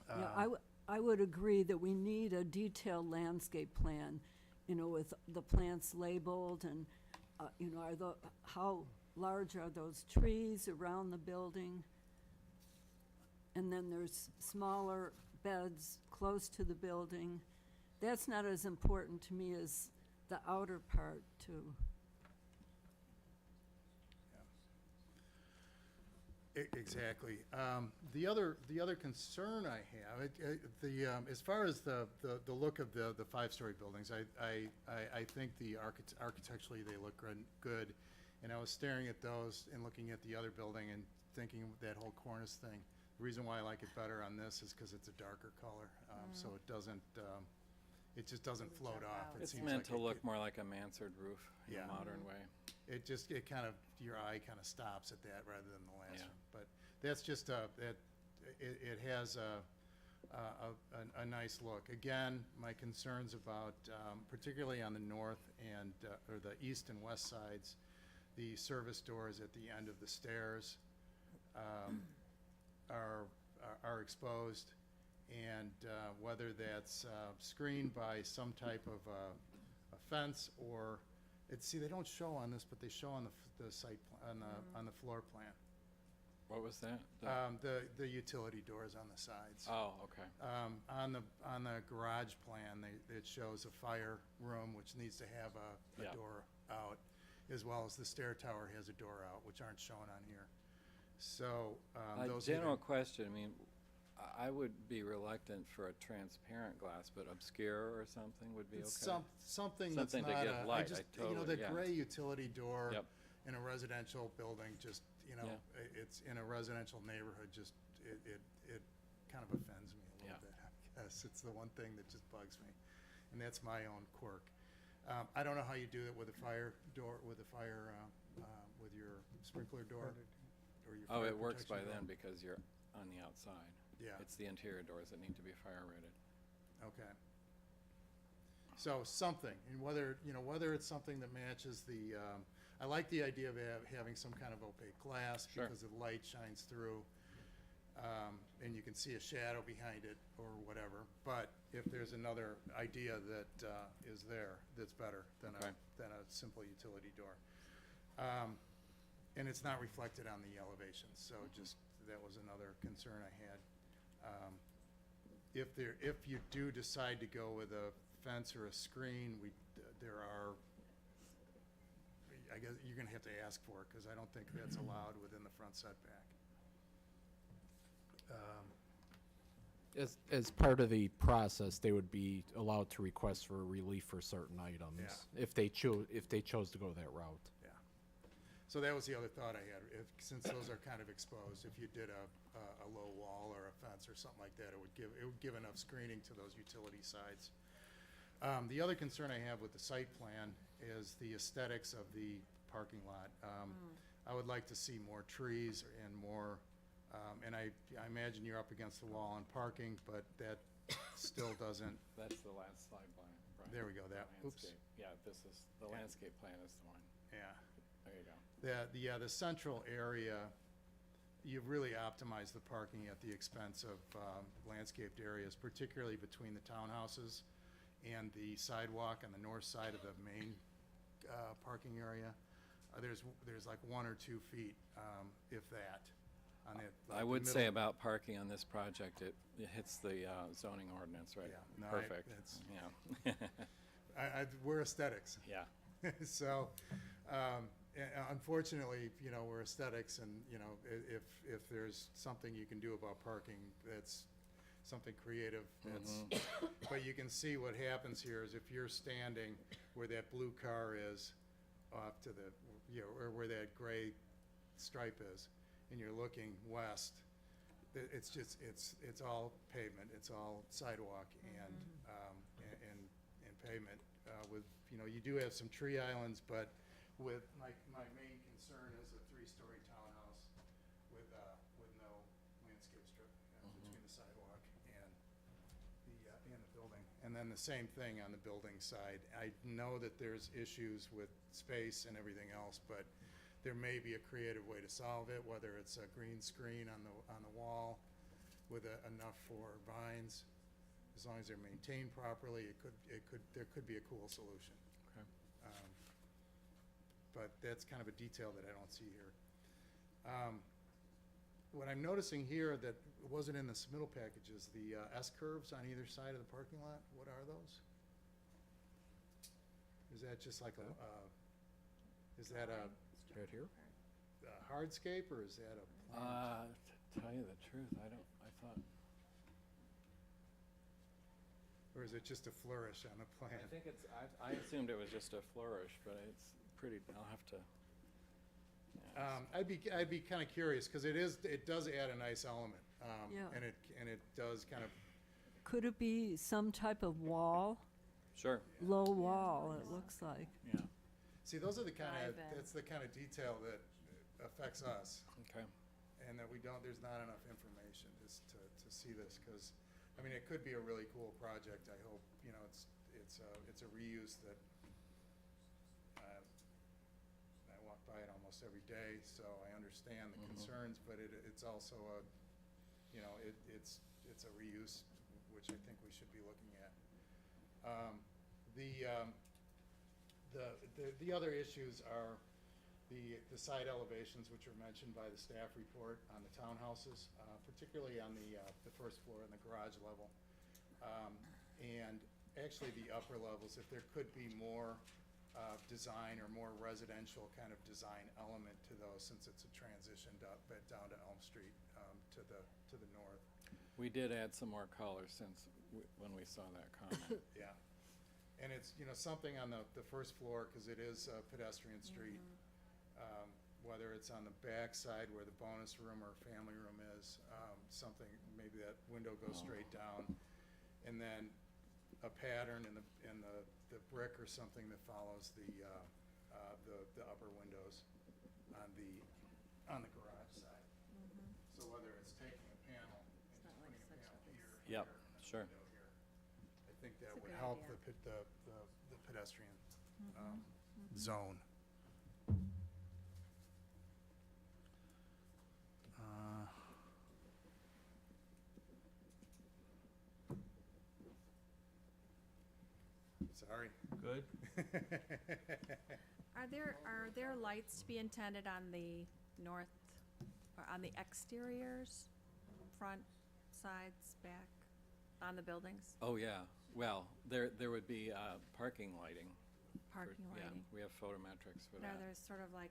Yeah, I would agree that we need a detailed landscape plan, you know, with the plants labeled and, you know, how large are those trees around the building? And then there's smaller beds close to the building. That's not as important to me as the outer part, too. Exactly. The other concern I have, as far as the look of the five-story buildings, I think architecturally they look good, and I was staring at those and looking at the other building and thinking of that whole cornice thing. The reason why I like it better on this is because it's a darker color, so it doesn't. It just doesn't float off. It It's seems meant like to look more like a mansard roof in Yeah. a modern way. it kind of, your eye kind of stops at that rather than the last Yeah. one. But that's just it has a nice look. Again, my concerns about, particularly on the north and, or the east and west sides, the service doors at the end of the stairs are exposed, and whether that's screened by some type of a fence or See, they don't show on this, but they show on the site, on the floor plan. What was that? The utility doors on the sides. Oh, okay. On the garage plan, it shows a fire room, which needs to have a Yeah. door out, as well as the stair tower has a door out, which aren't shown on here. So, those. General question, I mean, I would be reluctant for a transparent glass, but obscure or something would be okay. Something that's Something to not give a, I light, just, I totally, the yeah. gray utility door Yep. in a residential building, just, Yeah. it's in a residential neighborhood, just, it kind of offends me a Yeah. little bit, I guess. It's the one thing that just bugs me, and that's my own quirk. I don't know how you do it with a fire door, with your sprinkler door, or your Oh, fire it works by protection door. then because you're on the outside. Yeah. It's the interior doors that need to be fire rated. Okay. So something, and whether it's something that matches the, I like the idea of having some kind of opaque glass Sure. because the light shines through, and you can see a shadow behind it or whatever. But if there's another idea that is there, that's better than Okay. than a simple utility door. And it's not reflected on the elevations, so just, that was another concern I had. If you do decide to go with a fence or a screen, there are, I guess you're gonna have to ask for it, because I don't think that's allowed within the front setback. As part of the process, they would be allowed to request for relief for certain items Yeah. if they chose to go that route. Yeah. So that was the other thought I had. Since those are kind of exposed, if you did a low wall or a fence or something like that, it would give enough screening to those utility sides. The other concern I have with the site plan is the aesthetics of the parking lot. I would like to see more trees and more, and I imagine you're up against the wall on parking, but that still doesn't, That's the last slide, Brian. there we go, that, The oops, landscape. Yeah, this is, the Yeah. landscape plan is the one. yeah. There you go. The central area, you've really optimized the parking at the expense of landscaped areas, particularly between the townhouses and the sidewalk on the north side of the main parking area. There's like 1 or 2 feet, if that, on it. I would say about parking on this project, it hits the zoning ordinance, right? Yeah, no, Perfect. it's- Yeah. We're aesthetics. Yeah. So, unfortunately, we're aesthetics, and, if there's something you can do about parking, that's something creative, that's, but you can see what happens here is if you're standing where that blue car is, off to the, or where that gray stripe is, and you're looking west, it's just, it's all pavement, it's all sidewalk and pavement, with, you do have some tree islands, but with, my main concern is a 3-story townhouse with no landscape strip between the sidewalk and the building. And then the same thing on the building side. I know that there's issues with space and everything else, but there may be a creative way to solve it, whether it's a green screen on the wall with enough for vines. As long as they're maintained properly, there could be a cool solution. Okay. But that's kind of a detail that I don't see here. What I'm noticing here that wasn't in the submittal package is the S-curves on either side of the parking lot. What are those? Is that just like is that a Right here? hardscape, or is that a plant? To tell you the truth, I thought, Or is it just a flourish on the I plan? think it's, I assumed it was just a flourish, but it's pretty, I'll have to. Yeah, I'd be kind of curious, because it does add a nice element. Yeah. And it does kind of, Could it be some type of wall, Sure, low wall, it looks like? yeah, see, those are the kind of, Drive-in. that's the kind of detail that affects us. okay. And that there's not enough information just to see this, because, I mean, it could be a really cool project. I hope, it's a reuse that, I walk by it almost every day, so I understand the concerns, but it's also it's a reuse, which I think we should be looking at. The other issues are the side elevations, which are mentioned by the staff report on the townhouses, particularly on the first floor and the garage level. And actually the upper levels, if there could be more design or more residential kind of design element to those, since it's a transition down to Elm Street to the north. We did add some more color since when we saw that comment. Yeah. And it's, something on the first floor, because it is a pedestrian street, whether it's on the back side where the bonus room or family room is, something, maybe that window goes straight down. And then a pattern in the brick or something that follows the upper windows on the garage side. So whether it's taking a panel and not putting like a panel such a- here, Yep, here, and a sure. window here, I think that That's a would good help idea. the pedestrian zone. Sorry. Good? Are there lights to be intended on the north, or on the exteriors, front, sides, back, on the buildings, Oh, yeah. Well, there would be parking lighting. for- parking lighting? Yeah, we have photometrics for And are that. there sort of like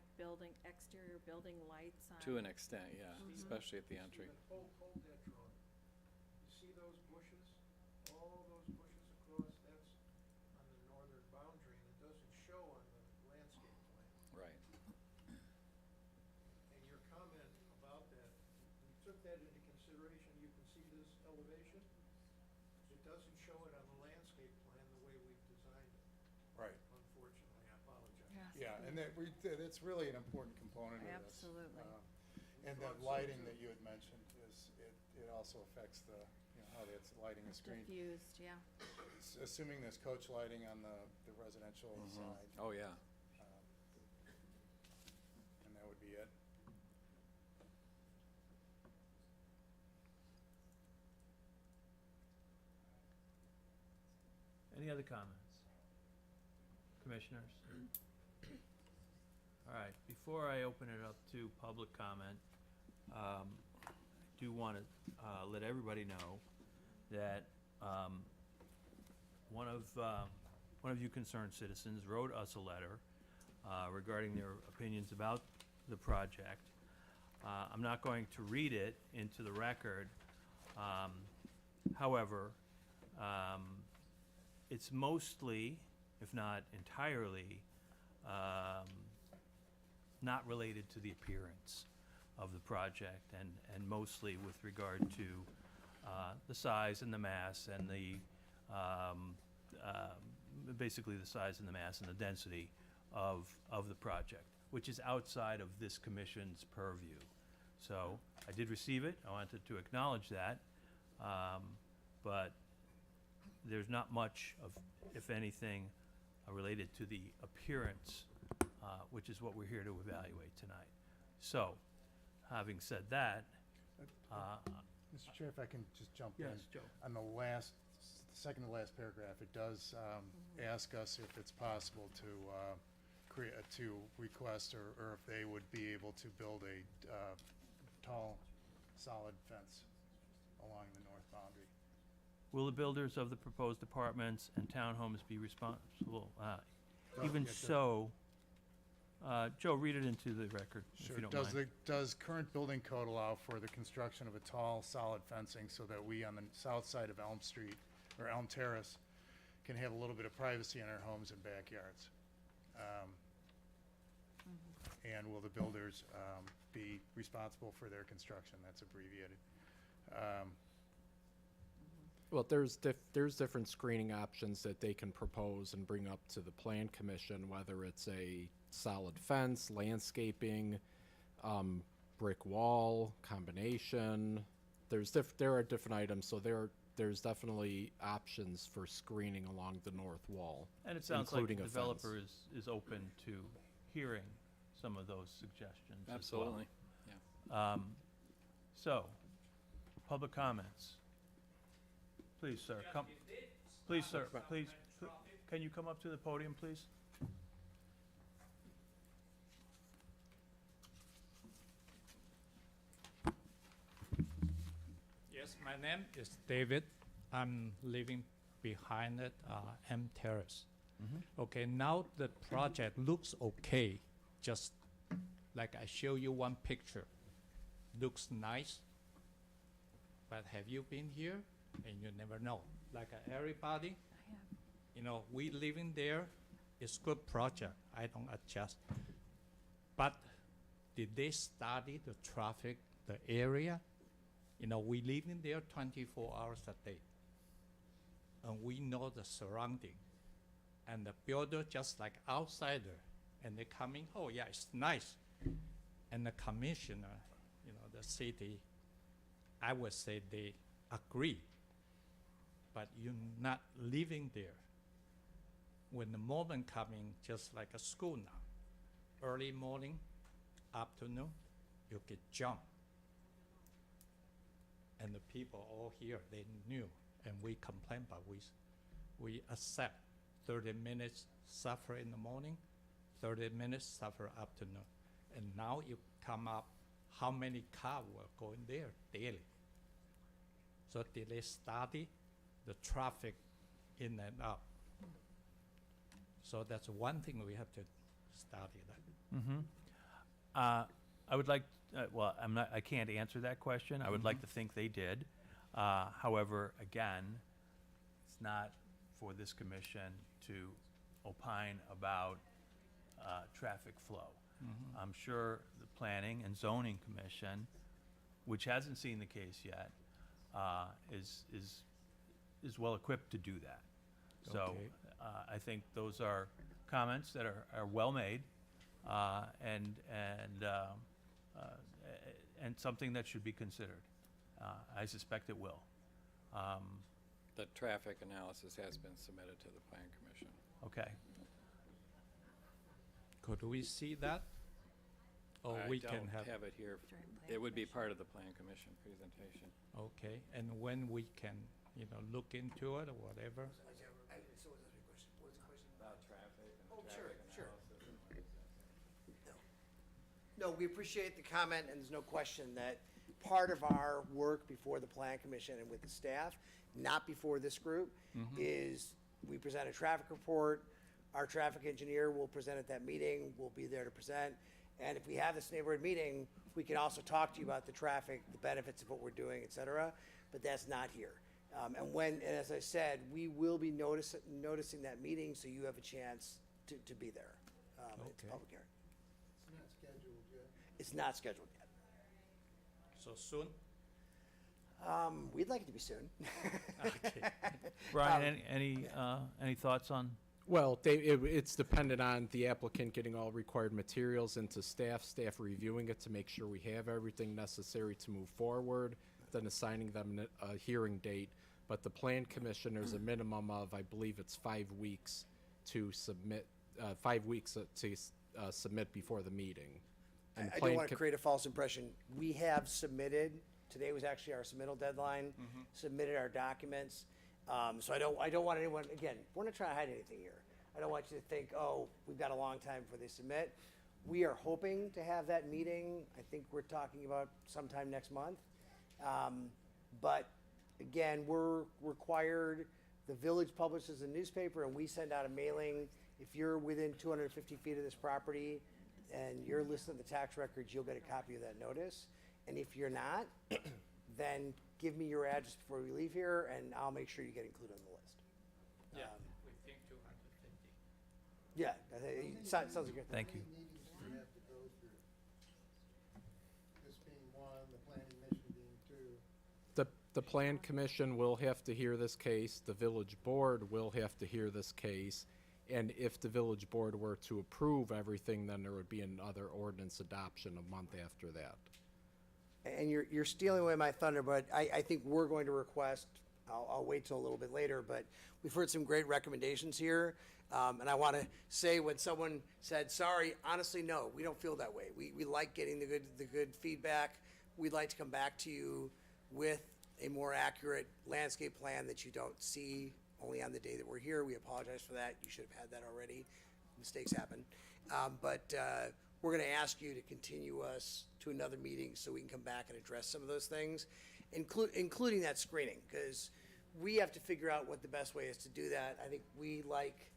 exterior building lights on? To an extent, yeah, especially at the entry. Hold that drawing. You see those bushes? All those bushes across, that's on the northern boundary, and it doesn't show on the landscape plan. Right. And your comment about that, we took that into consideration. You can see this elevation. It doesn't show it on the landscape plan the way we've designed it, Right. unfortunately. I apologize. Yes. Yeah, and that's really an important component of this. Absolutely. And the lighting that you had mentioned it also affects how that's lighting the screen. Diffused, yeah. Assuming there's coach lighting on the residential side, Oh, yeah. and that would be it. Any other comments? Commissioners? All right, before I open it up to public comment, I do want to let everybody know that one of you concerned citizens wrote us a letter regarding their opinions about the project. I'm not going to read it into the record. However, it's mostly, if not entirely, not related to the appearance of the project, and mostly with regard to the size and the mass and basically the size and the mass and the density of the project, which is outside of this commission's purview. So I did receive it. I wanted to acknowledge that, but there's not much of, if anything, related to the appearance, which is what we're here to evaluate tonight. So, having said that, Mr. Chair, if I can just jump in. yes, Joe. On the second to last paragraph, it does ask us if it's possible to request or if they would be able to build a tall, solid fence along the north boundary. Will the builders of the proposed apartments and townhomes be responsible? Even yeah, so, Joe, read it into the record, if Sure. you don't mind. Does current building code allow for the construction of a tall, solid fencing so that we on the south side of Elm Street, or Elm Terrace, can have a little bit of privacy in our homes and backyards? And will the builders be responsible for their construction? That's abbreviated. Well, there's different screening options that they can propose and bring up to the plan commission, whether it's a solid fence, landscaping, brick wall, combination. There are different items, so there's definitely options for screening along the north wall. And it sounds like the including a fence. developer is open to hearing some of those suggestions as well. Absolutely, yeah. So, public comments. Please, sir, come, please, sir, please, can you come up to the podium, please? My name is David. I'm living behind it, M Terrace. Okay, now the project looks okay, just like I show you one picture. Looks nice, but have you been here? And you never know. Like everybody, I have. you know, we living there, it's good project, I don't adjust. But did they study the traffic, the area? You know, we live in there 24 hours a day. And we know the surrounding. And the builder just like outsider, and they come in, oh yeah, it's nice. And the commissioner, you know, the city, I would say they agree. But you're not living there. When the moment coming, just like a school now, early morning, afternoon, you get jumped. And the people all here, they knew, and we complain, but we accept 30 minutes suffer in the morning, 30 minutes suffer afternoon. And now you come up, how many cars were going there daily? So did they study the traffic in and out? So that's one thing we have to study that. I would like, well, I can't answer that question. I would like to think they did. However, again, it's not for this commission to opine about traffic flow. I'm sure the Planning and Zoning Commission, which hasn't seen the case yet, is well equipped to do that. So Okay. I think those are comments that are well made, and something that should be considered. I suspect it will. The traffic analysis has been submitted to the Plan Commission. Okay. Could we see that? Or I we don't can have, it here. During Plan It would be part of the Plan Commission presentation. okay, and when we can, you know, look into it or whatever? So what's the question? What's the question? About traffic and Oh, sure, traffic sure. analysis. No, we appreciate the comment, and there's no question that part of our work before the Plan Commission and with the staff, not before this group, is we present a traffic report. Our traffic engineer will present at that meeting, we'll be there to present. And if we have this neighborhood meeting, we can also talk to you about the traffic, the benefits of what we're doing, et cetera, but that's not here. And as I said, we will be noticing that meeting, so you have a chance to be there. It's a Okay. public hearing. It's not scheduled yet. It's not scheduled yet. So soon? We'd like it to be soon. Okay. Brian, any thoughts on? Well, it's dependent on the applicant getting all required materials into staff reviewing it to make sure we have everything necessary to move forward, then assigning them a hearing date. But the Plan Commission, there's a minimum of, I believe it's 5 weeks to submit, 5 weeks to submit before the meeting. And I Plan don't want to Com- create a false impression. We have submitted, today was actually our submittal deadline, submitted our documents. So I don't want anyone, again, we're not trying to hide anything here. I don't want you to think, oh, we've got a long time before they submit. We are hoping to have that meeting. I think we're talking about sometime next month. But again, we're required, the village publishes a newspaper and we send out a mailing. If you're within 250 feet of this property and you're listed in the tax records, you'll get a copy of that notice. And if you're not, then give me your address before we leave here and I'll make sure you get included on the list. Yeah, Um, we think 250. Yeah, I think it sounds like you're. Thank you. How many meetings do you have to go through? This being one, the planning mission being two. The Plan Commission will have to hear this case, the village board will have to hear this case, and if the village board were to approve everything, then there would be another ordinance adoption a month after that. And you're stealing away my thunder, but I think we're going to request, I'll wait till a little bit later, but we've heard some great recommendations here. And I want to say when someone said, sorry, honestly, no, we don't feel that way. We like getting the good feedback. We'd like to come back to you with a more accurate landscape plan that you don't see only on the day that we're here. We apologize for that. You should have had that already. Mistakes happen. But we're going to ask you to continue us to another meeting so we can come back and address some of those things. including that screening, because we have to figure out what the best way is to do that. I think we like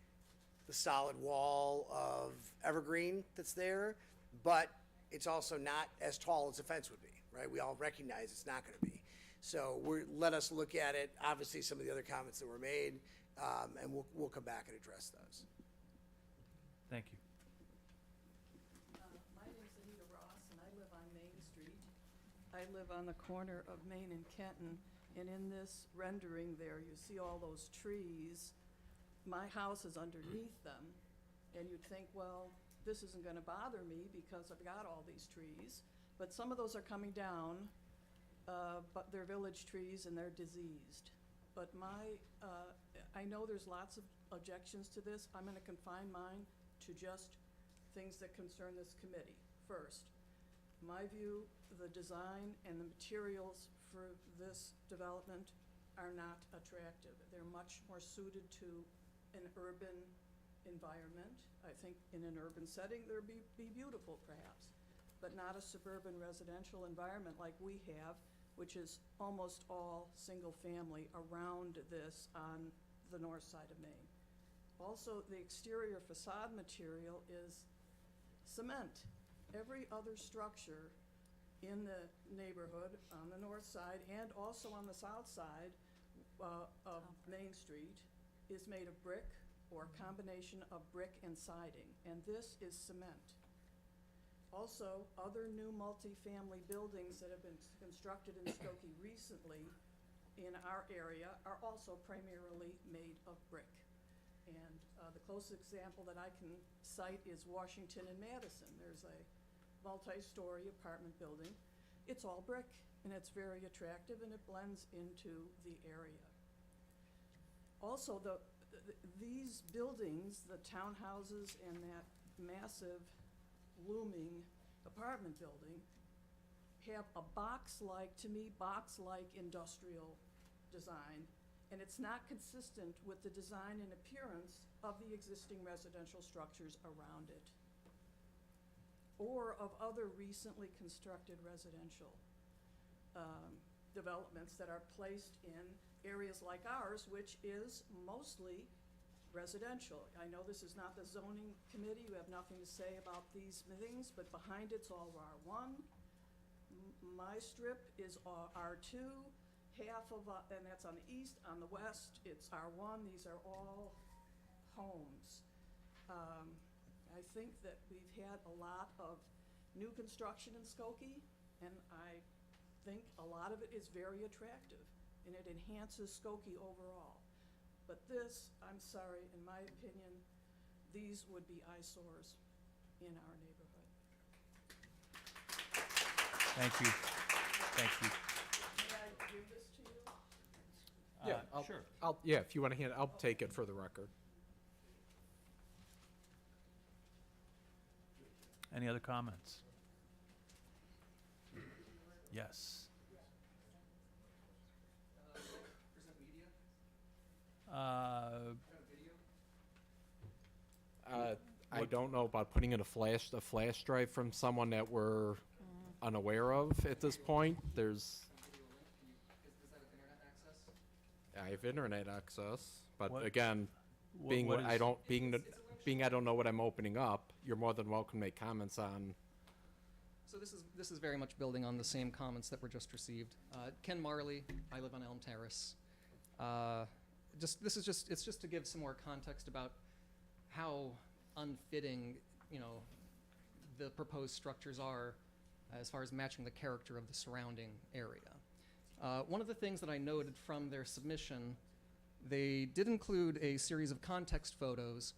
the solid wall of evergreen that's there, but it's also not as tall as a fence would be, right? We all recognize it's not gonna be. So let us look at it, obviously some of the other comments that were made, and we'll come back and address those. Thank you. My name's Anita Ross, and I live on Main Street. I live on the corner of Main and Kenton, and in this rendering there, you see all those trees. My house is underneath them, and you'd think, well, this isn't gonna bother me because I've got all these trees. But some of those are coming down, but they're village trees and they're diseased. But I know there's lots of objections to this. I'm gonna confine mine to just things that concern this committee. First, my view, the design and the materials for this development are not attractive. They're much more suited to an urban environment. I think in an urban setting, they'd be beautiful perhaps, but not a suburban residential environment like we have, which is almost all single family around this on the north side of Maine. Also, the exterior facade material is cement. Every other structure in the neighborhood on the north side and also on the south side of Main Street is made of brick or a combination of brick and siding, and this is cement. Also, other new multifamily buildings that have been constructed in Skokie recently in our area are also primarily made of brick. And the closest example that I can cite is Washington and Madison. There's a multi-story apartment building. It's all brick, and it's very attractive, and it blends into the area. Also, these buildings, the townhouses and that massive looming apartment building, have a box-like industrial design, and it's not consistent with the design and appearance of the existing residential structures around it, or of other recently constructed residential developments that are placed in areas like ours, which is mostly residential. I know this is not the zoning committee, you have nothing to say about these things, but behind it's all R1. My strip is R2, half of, and that's on the east. On the west, it's R1. These are all homes. I think that we've had a lot of new construction in Skokie, and I think a lot of it is very attractive, and it enhances Skokie overall. But this, I'm sorry, in my opinion, these would be eyesores in our neighborhood. Thank you. Thank you. May I give this to you? Yeah, Sure. Yeah, if you want to hand, I'll take it for the record. Any other comments? Yes. I don't know about putting in a flash drive from someone that we're unaware of at this point. I have internet access, but What- again, Wha- being what what I is- don't being I don't know what I'm opening up, you're more than welcome to make comments on. So this is very much building on the same comments that were just received. Ken Marley, I live on Elm Terrace. It's just to give some more context about how unfitting, the proposed structures are as far as matching the character of the surrounding area. One of the things that I noted from their submission, they did include a series of context photos,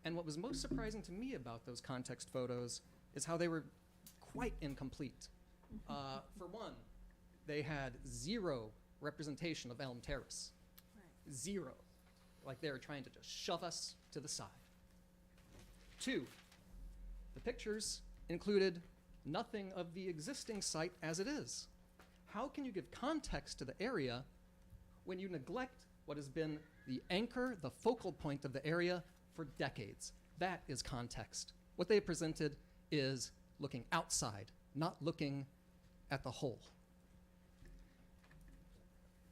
and what was most surprising to me about those context photos is how they were quite incomplete. For one, they had zero representation of Elm Terrace. Zero. Like they were trying to just shove us to the side. Two, the pictures included nothing of the existing site as it is. How can you give context to the area when you neglect what has been the anchor, the focal point of the area for decades? That is context. What they presented is looking outside, not looking at the whole.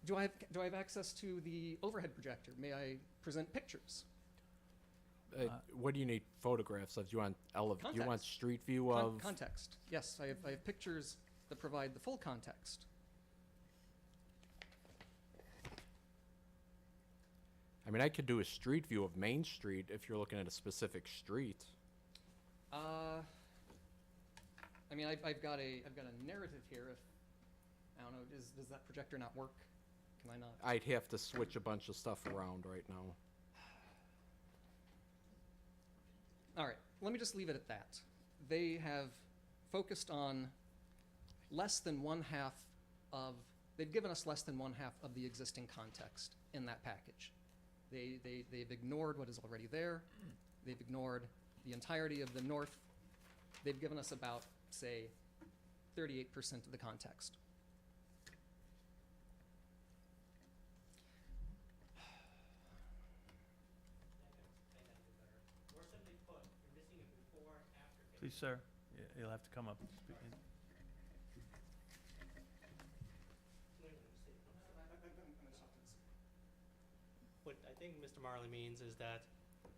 Do I have access to the overhead projector? May I present pictures? What do you need photographs of? Do you want you want Context. street view of? Context. Yes, I have pictures that provide the full context. I mean, I could do a street view of Main Street if you're looking at a specific street. I mean, I've got a narrative here. If I don't know, does that projector not work? Can I not? I'd have to switch a bunch of stuff around right now. All right, let me just leave it at that. They have focused on less than they've given us less than 1/2 of the existing context in that package. They've ignored what is already there. They've ignored the entirety of the north. They've given us about, say, 38% of the context. Please, sir, you'll have to come up. What I think Mr. Marley means is that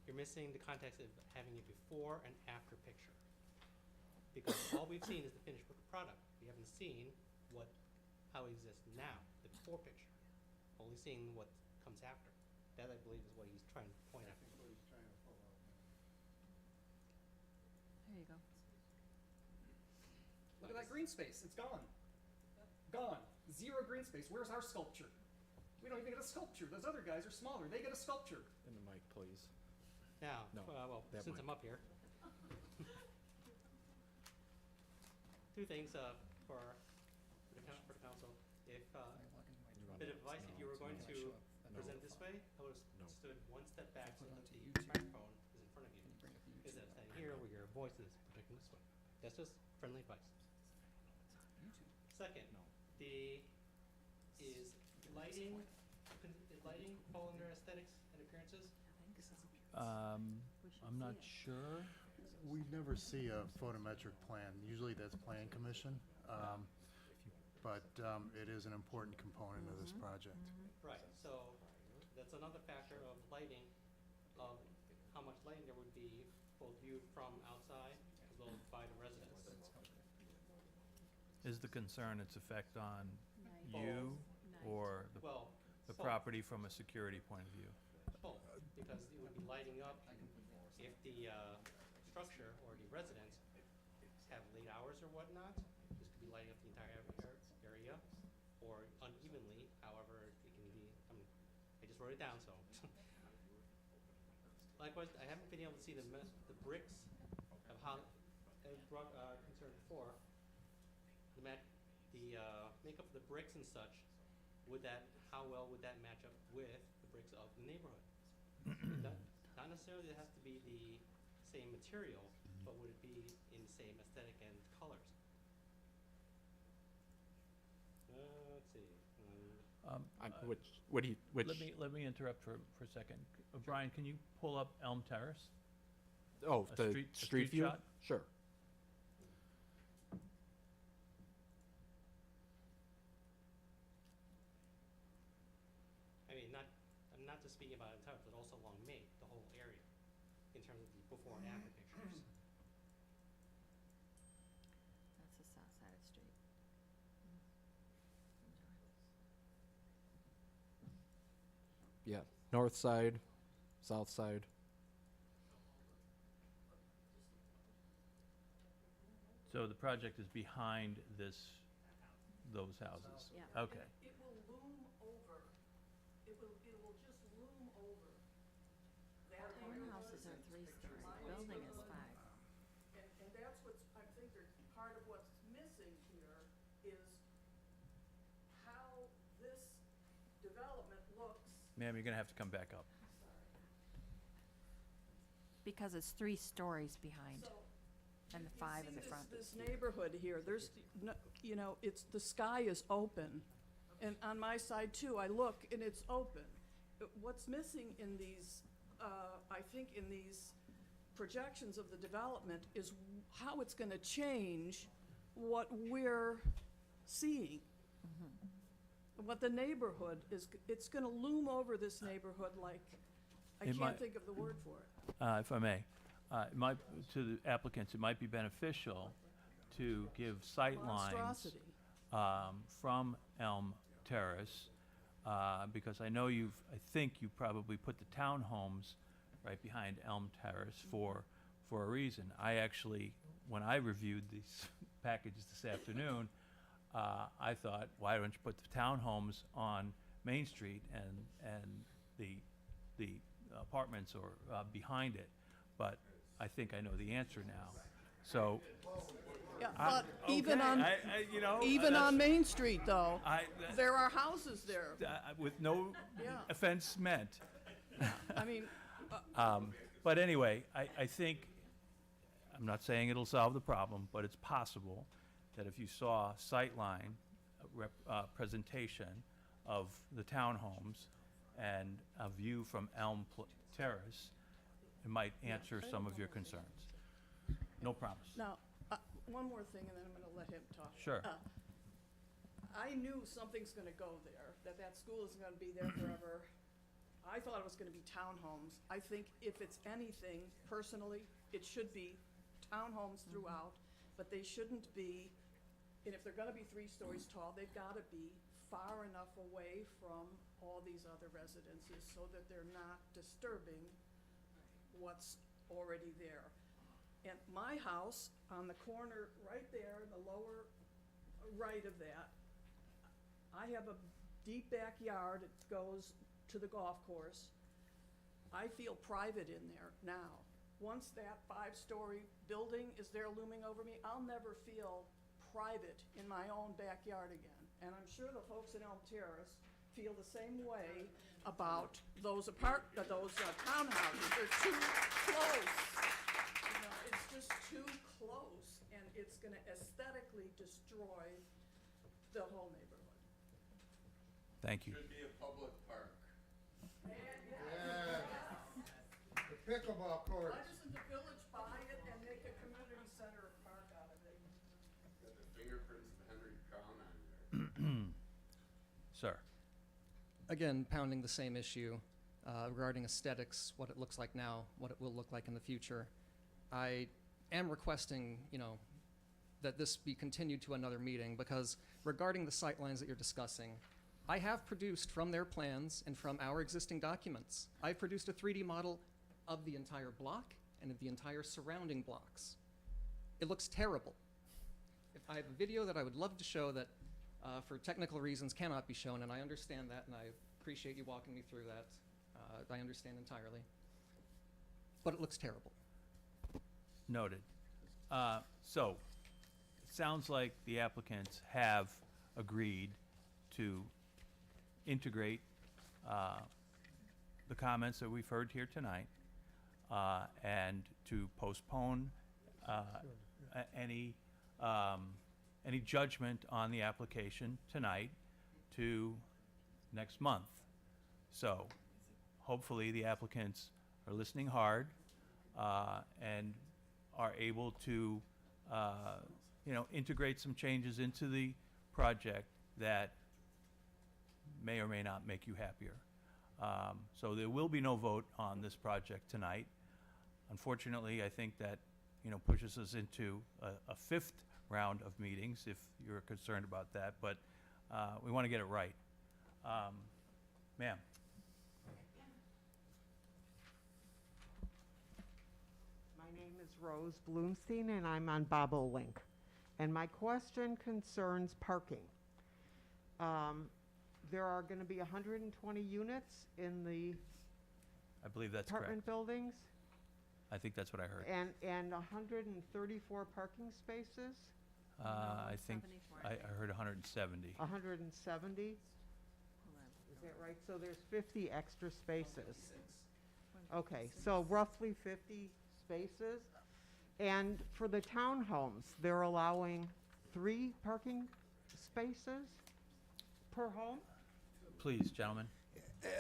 you're missing the context of having a before and after picture. Because all we've seen is the finished product. We haven't seen how it exists now, the before picture. Only seeing what comes after. That, I believe, is what he's trying to point out. There you go. Look at that green space. It's gone. Gone. Zero green space. Where's our sculpture? We don't even get a sculpture. Those other guys are smaller. They get a sculpture. In the mic, please. Now, No, that since might. I'm up here. Two things for the council. If bit of advice, if you were going to present this way, I would have stood one step back so that the microphone is in front of you. Instead of standing here where your voice is projecting this way. That's just friendly advice. Second, is lighting fall under aesthetics and appearances? I'm not sure. We never see a photometric plan. Usually that's plan commission. But it is an important component of this project. Right, so that's another factor of lighting, of how much lighting there would be both viewed from outside as well as by the residents. Is the concern its effect on you or the Well, the both. property from a security point of view? Both, because it would be lighting up if the structure or the residents have late hours or whatnot. This could be lighting up the entire area, or unevenly, however it can be. I just wrote it down, so. Likewise, I haven't been able to see the bricks of how I brought concern before. The makeup of the bricks and such. How well would that match up with the bricks of the neighborhood? Not necessarily it has to be the same material, but would it be in the same aesthetic and colors? Let's see. Which Let me interrupt for a second. Brian, can you pull up Elm Terrace? oh, A the street- a street street view? shot? Sure. I mean, I'm not just speaking about entire, but also along Main, the whole area, in terms of the before and after pictures. That's the south side of the street. Yeah. North side, south side. So the project is behind those houses? Yeah. Okay. It will loom over, it will just loom over that area. Townhouses are 3-story, building is 5. And that's what's, I think part of what's missing here is how this development looks. Ma'am, you're gonna have to come back up. Because it's 3 stories behind, So, and the you 5 see in the front. This neighborhood here, there's, the sky is open. And on my side too, I look and it's open. What's missing in these, I think in these projections of the development is how it's gonna change what we're seeing. what the neighborhood is, it's gonna loom over this neighborhood like, I It can't might- think of the word for it. If I may, it might, to the applicants, it might be beneficial to give sight lines Monstrosity. from Elm Terrace, because I know I think you probably put the townhomes right behind Elm Terrace for a reason. I actually, when I reviewed these packages this afternoon, I thought, why don't you put the townhomes on Main Street and the apartments or behind it? But I think I know the answer now. So, Yeah, I- but even okay, on, you know, even that's- on Main Street though, I- there are houses there. with no Yeah. offense meant. I mean, But anyway, I think, I'm not saying it'll solve the problem, but it's possible that if you saw sightline presentation of the townhomes and a view from Elm Terrace, it might answer some of your concerns. No promise. now, one more thing and then I'm gonna let him talk. Sure. I knew something's gonna go there, that school isn't gonna be there forever. I thought it was gonna be townhomes. I think if it's anything, personally, it should be townhomes throughout, but they shouldn't be, and if they're gonna be 3 stories tall, they've gotta be far enough away from all these other residences so that they're not disturbing what's already there. And my house, on the corner right there, in the lower right of that, I have a deep backyard, it goes to the golf course. I feel private in there now. Once that 5-story building is there looming over me, I'll never feel private in my own backyard again. And I'm sure the folks in Elm Terrace feel the same way about those townhouses. They're too close. You know, it's just too close, and it's gonna aesthetically destroy the whole neighborhood. Thank you. Should be a public park. Yeah. The pickleball courts. Why doesn't the village buy it and make a community center park out of it? Got the fingerprints of Henry Crown on there. Sir. Again, pounding the same issue regarding aesthetics, what it looks like now, what it will look like in the future. I am requesting, that this be continued to another meeting because regarding the sightlines that you're discussing, I have produced from their plans and from our existing documents, I've produced a 3D model of the entire block and of the entire surrounding blocks. It looks terrible. If I have a video that I would love to show that for technical reasons cannot be shown, and I understand that, and I appreciate you walking me through that. I understand entirely. But it looks terrible. Noted. So, it sounds like the applicants have agreed to integrate the comments that we've heard here tonight and to postpone any judgment on the application tonight to next month. So, hopefully the applicants are listening hard and are able to, integrate some changes into the project that may or may not make you happier. So there will be no vote on this project tonight. Unfortunately, I think that, pushes us into a 5th round of meetings, if you're concerned about that, but we want to get it right. Ma'am? My name is Rose Bloomstein, and I'm on Bobolink. And my question concerns parking. There are going to be 120 units in the I believe that's correct. apartment buildings I think that's what I heard. and 134 parking spaces, I think, I heard 170. 170. Is that right? So there's 50 extra spaces. Okay, so roughly 50 spaces. And for the townhomes, they're allowing 3 parking spaces per home? Please, gentlemen.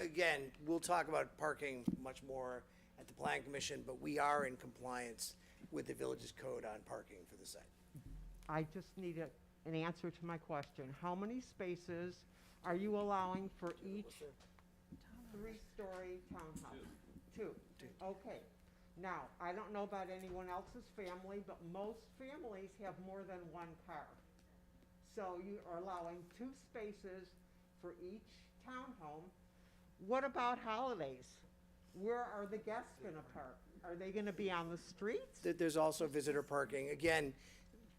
Again, we'll talk about parking much more at the Plan Commission, but we are in compliance with the village's code on parking for the site. I just need an answer to my question. How many spaces Are you allowing for each three-story townhouse? Two. Okay. Now, I don't know about anyone else's family, but most families have more than one car. So you are allowing 2 spaces for each townhome. What about holidays? Where are the guests gonna park? Are they gonna be on the streets? There's also visitor parking. Again,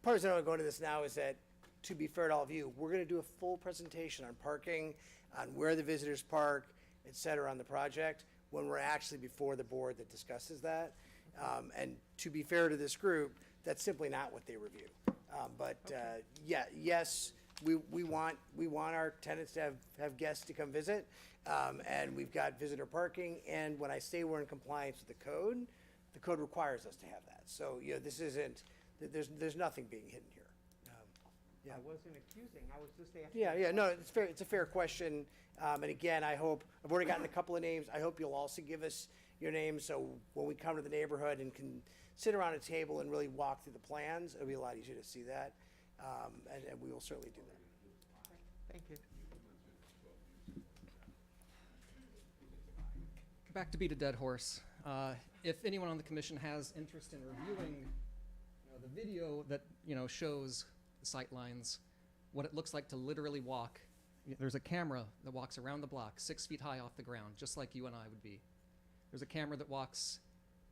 part of the reason I want to go into this now is that, to be fair to all of you, we're going to do a full presentation on parking, on where the visitors park, et cetera, on the project, when we're actually before the board that discusses that. And to be fair to this group, that's simply not what they review. Yes, we want our tenants to have guests to come visit, and we've got visitor parking. And when I say we're in compliance with the code requires us to have that. So, this isn't, there's nothing being hidden here. Yeah. I wasn't accusing, I was just asking. Yeah, no, it's fair, it's a fair question. And again, I've already gotten a couple of names. I hope you'll also give us your names, so when we come to the neighborhood and can sit around a table and really walk through the plans, it'll be a lot easier to see that. And we will certainly do that. Thank you. Back to beat a dead horse. If anyone on the commission has interest in reviewing the video that shows the sight lines, what it looks like to literally walk, there's a camera that walks around the block 6 feet high off the ground, just like you and I would be. There's a camera that walks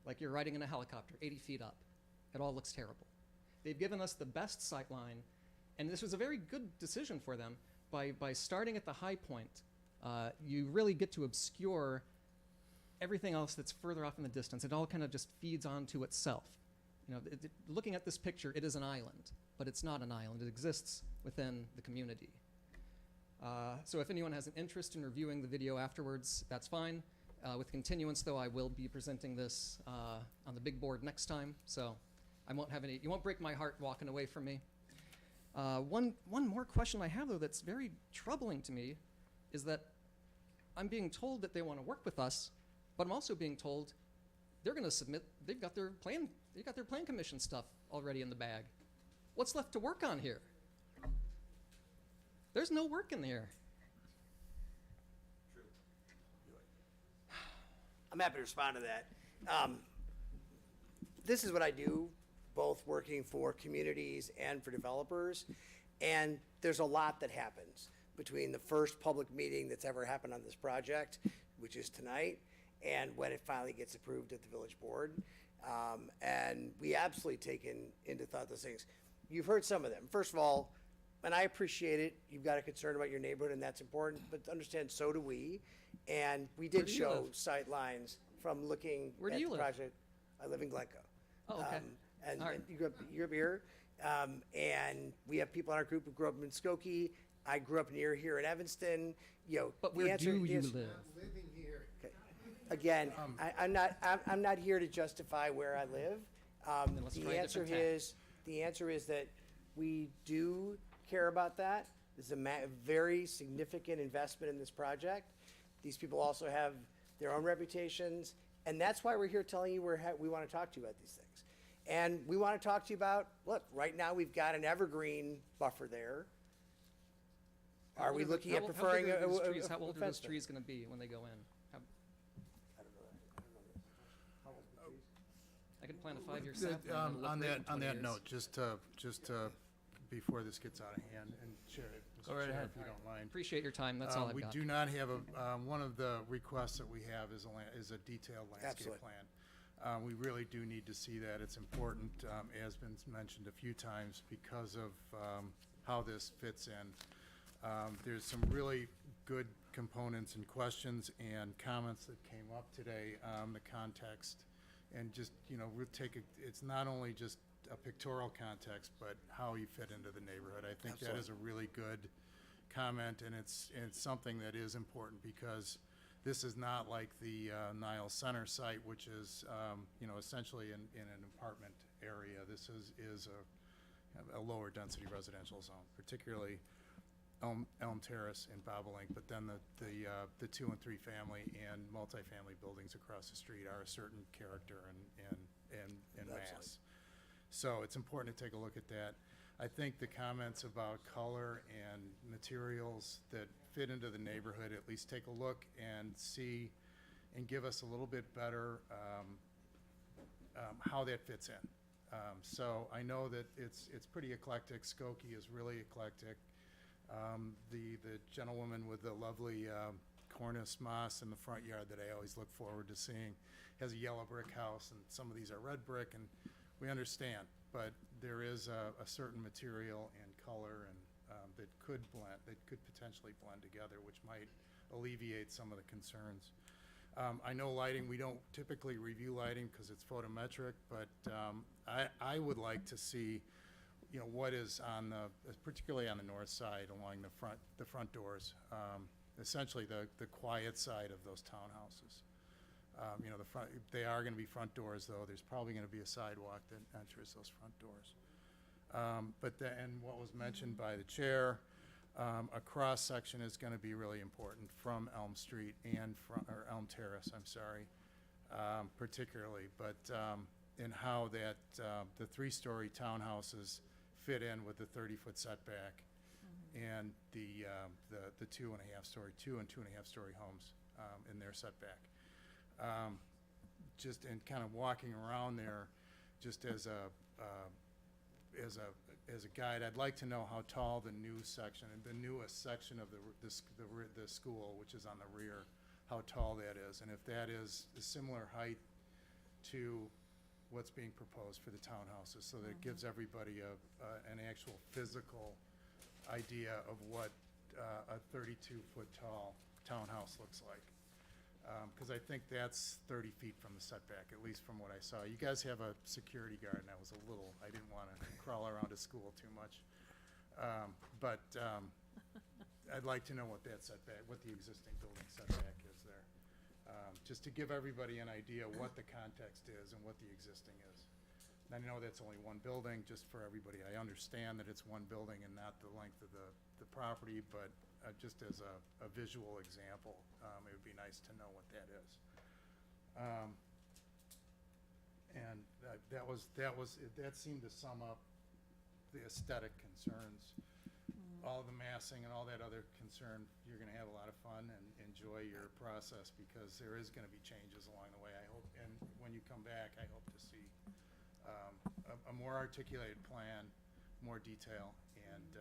like you're riding in a helicopter, 80 feet up. It all looks terrible. They've given us the best sight line, and this was a very good decision for them. By starting at the high point, you really get to obscure everything else that's further off in the distance. It all kind of just feeds onto itself. Looking at this picture, it is an island, but it's not an island. It exists within the community. So if anyone has an interest in reviewing the video afterwards, that's fine. With continuance, though, I will be presenting this on the big board next time, so you won't break my heart walking away from me. One more question I have, though, that's very troubling to me is that I'm being told that they want to work with us, but I'm also being told they're going to submit, they've got their plan commission stuff already in the bag. What's left to work on here? There's no work in here. I'm happy to respond to that. This is what I do, both working for communities and for developers, and there's a lot that happens between the first public meeting that's ever happened on this project, which is tonight, and when it finally gets approved at the village board. And we absolutely take into thought those things. You've heard some of them. First of all, and I appreciate it, you've got a concern about your neighborhood, and that's important, but understand, so do we. And we did show sight lines from looking Where do at you the live? project. I live in Glencoe. Oh, okay. And All right. you grew up here. And we have people in our group who grew up in Skokie. I grew up near here in Evanston. But the where answer- do the you answer- live? Living here. Okay. Again, I'm not here to justify where I live. let's The try a answer different tack. the answer is that we do care about that. This is a very significant investment in this project. These people also have their own reputations, and that's why we're here telling you we want to talk to you about these things. And we want to talk to you about, look, right now we've got an evergreen buffer there. Are we looking at preferring How a old are those fence there? trees going to be when they go in? I could plant a 5-year sapling. and it'll On look great in that 20 years. note, just to, before this gets out of hand, and Chair, Mr. Go right Chair, ahead. if you don't mind. Appreciate your time. That's all I've We got. do not have one of the requests that we have is a detailed landscape Absolutely. plan. We really do need to see that. It's important, as been mentioned a few times, because of how this fits in. There's some really good components and questions and comments that came up today, the context, and just, we'll it's not only just a pictorial context, but how you fit into the neighborhood. I think that is a really good comment, and it's something that is important, because this is not like the Niles Center site, which is, essentially in an apartment area. This is a lower density residential zone, particularly Elm Terrace and Bobolink, but then the 2 and 3 family and multifamily buildings across the street are a certain character and mass. So it's important to take a look at that. I think the comments about color and materials that fit into the neighborhood, at least take a look and see and give us a little bit better how that fits in. So I know that it's pretty eclectic. Skokie is really eclectic. The gentlewoman with the lovely cornice moss in the front yard that I always look forward to seeing has a yellow brick house, and some of these are red brick, and we understand. But there is a certain material and color and that could blend, that could potentially blend together, which might alleviate some of the concerns. I know lighting, we don't typically review lighting because it's photometric, but I would like to see, you know, what is on the, particularly on the north side along the front doors, essentially the quiet side of those townhouses. You know, they are going to be front doors, though. There's probably going to be a sidewalk that enters those front doors. And what was mentioned by the chair, a cross section is going to be really important from Elm Street and or Elm Terrace, I'm sorry, particularly. But in how that the 3-story townhouses fit in with the 30-foot setback, and the 2.5-story, 2 and 2.5-story homes in their setback. Just in kind of walking around there, just as a guide, I'd like to know how tall the new section, and the newest section of the school, which is on the rear, how tall that is, and if that is a similar height to what's being proposed for the townhouses, so that it gives everybody an actual physical idea of what a 32-foot tall townhouse looks like. Because I think that's 30 feet from the setback, at least from what I saw. You guys have a security guard, and I didn't want to crawl around to school too much. But I'd like to know what that setback, what the existing building setback is there. Just to give everybody an idea what the context is and what the existing is. And I know that's only one building, just for everybody. I understand that it's one building and not the length of the property, but just as a visual example, it would be nice to know what that is. And that seemed to sum up the aesthetic concerns. All the massing and all that other concern, you're going to have a lot of fun and enjoy your process, because there is going to be changes along the way. I hope, and when you come back, I hope to see a more articulated plan, more detail, and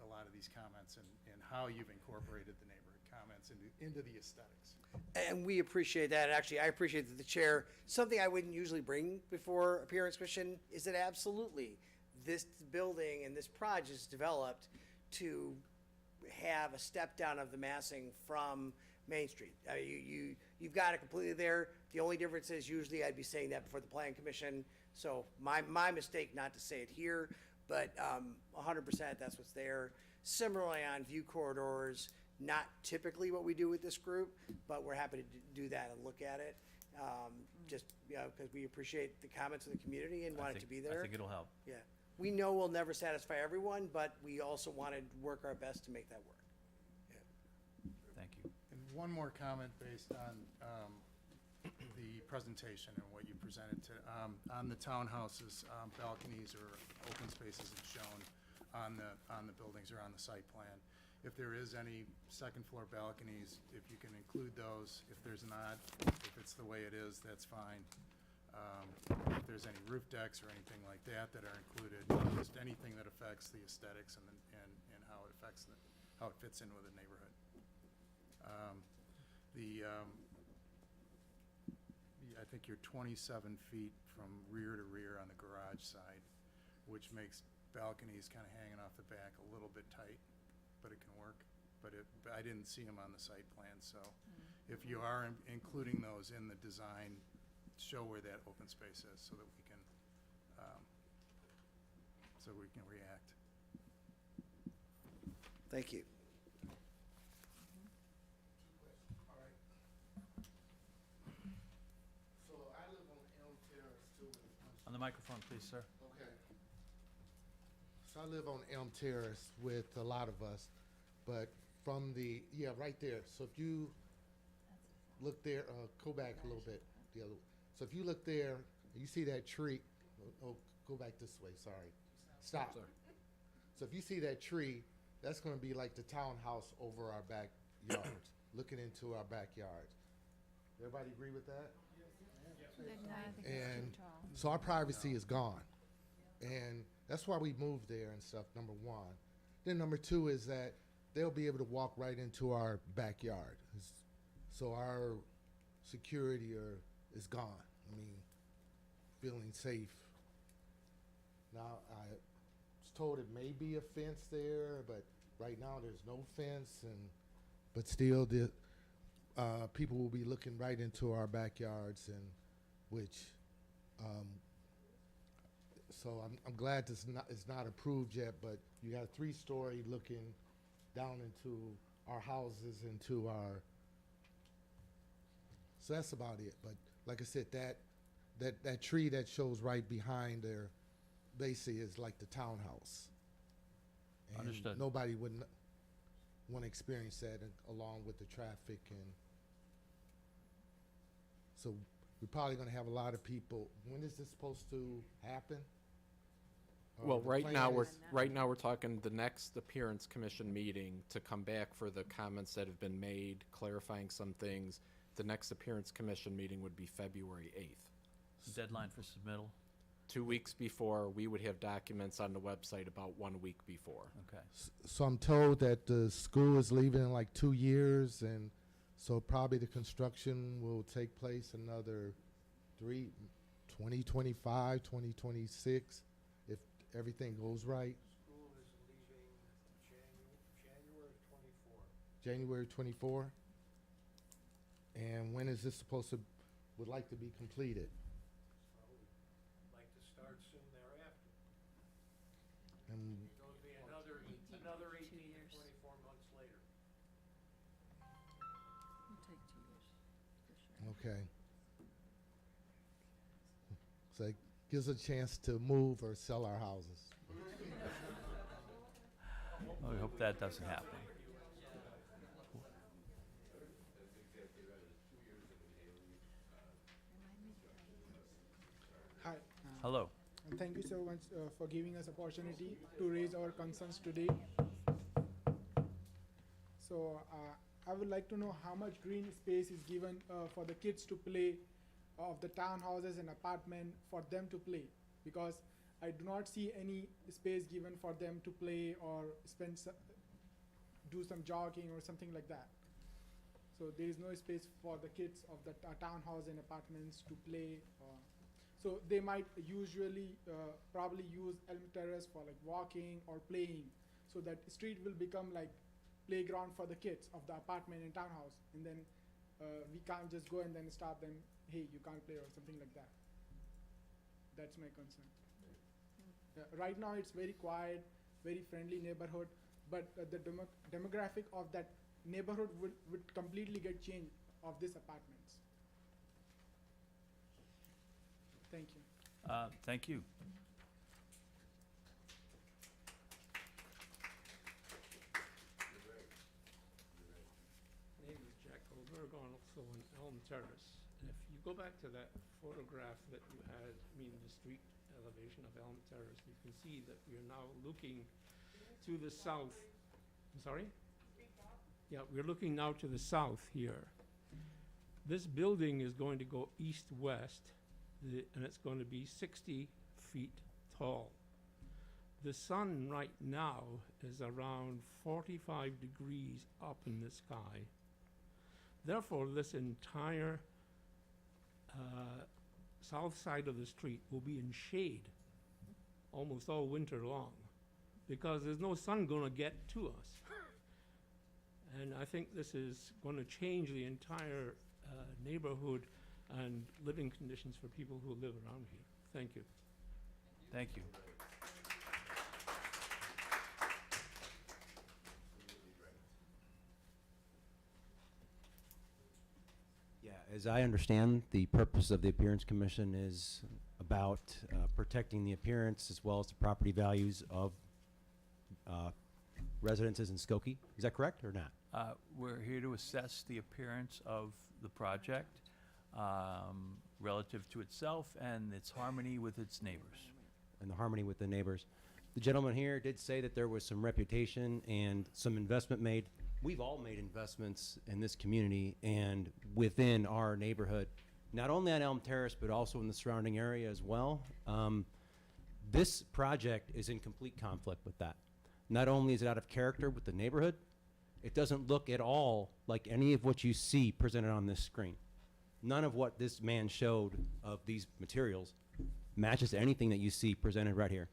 a lot of these comments and how you've incorporated the neighborhood comments into the aesthetics. And we appreciate that. Actually, I appreciate that the chair, something I wouldn't usually bring before Appearance Commission, is that absolutely this building and this project is developed to have a step down of the massing from Main Street. You've got it completely there. The only difference is usually I'd be saying that before the Plan Commission. So my mistake not to say it here, but 100% that's what's there. Similarly on view corridors, not typically what we do with this group, but we're happy to do that and look at it. Just, you know, because we appreciate the comments of the community and want it to be there. I think it'll help. Yeah. We know we'll never satisfy everyone, but we also want to work our best to make that work. Thank you. And one more comment based on the presentation and what you presented to, on the townhouses, balconies or open spaces as shown on the buildings or on the site plan. If there is any second floor balconies, if you can include those. If there's not, if it's the way it is, that's fine. If there's any roof decks or anything like that that are included, just anything that affects the aesthetics and how it affects how it fits in with the neighborhood. I think you're 27 feet from rear to rear on the garage side, which makes balconies kind of hanging off the back a little bit tight, but it can work. But I didn't see them on the site plan, so if you are including those in the design, show where that open space is so that we can react. Thank you. All right. So I live on Elm Terrace too. On the microphone, please, sir. Okay. So I live on Elm Terrace with a lot of us, but from right there. So if you look there, go back a little bit, the other. So if you look there, you see that tree. Oh, go back this way. Sorry. Stop. So if you see that tree, that's gonna be like the townhouse over our backyards, looking into our backyards. Everybody agree with that? And so our privacy is gone. And that's why we moved there and stuff, number one. Then number two is that they'll be able to walk right into our backyard. So our security is gone. I mean, feeling safe. Now, I was told it may be a fence there, but right now there's no fence, but still the people will be looking right into our backyards, and which so I'm glad it's not approved yet, but you got a 3-story looking down into our houses, into our, so that's about it. But like I said, that tree that shows right behind there basically is like the townhouse. And Understood. nobody would want to experience that along with the traffic. And so we're probably going to have a lot of people. When is this supposed to happen? Well, The right plan now, is- we're talking the next appearance commission meeting to come back for the comments that have been made, clarifying some things. The next appearance commission meeting would be February 8th. Deadline for submittal? 2 weeks before, we would have documents on the website about 1 week before. Okay. So I'm told that the school is leaving in like 2 years, and so probably the construction will take place another 2025, 2026, if everything goes right. School is leaving January 24. January 24. And when is this supposed to, would like to be completed? Like to start soon thereafter. And It'll be another 18 to 24 months later. It'll take 2 years, for sure. okay. So it gives us a chance to move or sell our houses. Well, we hope that doesn't happen. Hi. Hello. And thank you so much for giving us opportunity to raise our concerns today. So I would like to know how much green space is given for the kids to play of the townhouses and apartment for them to play, because I do not see any space given for them to play or do some jogging or something like that. So there is no space for the kids of the townhouse and apartments to play. So they might usually probably use Elm Terrace for like walking or playing, so that street will become like playground for the kids of the apartment and townhouse, and then we can't just go and then stop them, hey, you can't play or something like that. That's my concern. Right now it's very quiet, very friendly neighborhood, but the demographic of that neighborhood would completely get changed of these apartments. Thank you. Thank you. My name is Jack Goldberg, also on Elm Terrace. And if you go back to that photograph that you had, the street elevation of Elm Terrace, you can see that we are now looking to the south. I'm sorry? Yeah, we're looking now to the south here. This building is going to go east-west, and it's going to be 60 feet tall. The sun right now is around 45 degrees up in the sky. Therefore, this entire south side of the street will be in shade almost all winter long, because there's no sun going to get to us. And I think this is going to change the entire neighborhood and living conditions for people who live around here. Thank you. Thank you. Yeah, as I understand, the purpose of the Appearance Commission is about protecting the appearance as well as the property values of residences in Skokie. Is that correct or not? We're here to assess the appearance of the project relative to itself and its harmony with its neighbors. And the harmony with the neighbors. The gentleman here did say that there was some reputation and some investment made. We've all made investments in this community and within our neighborhood, not only on Elm Terrace, but also in the surrounding area as well. This project is in complete conflict with that. Not only is it out of character with the neighborhood, it doesn't look at all like any of what you see presented on this screen. None of what this man showed of these materials matches anything that you see presented right here.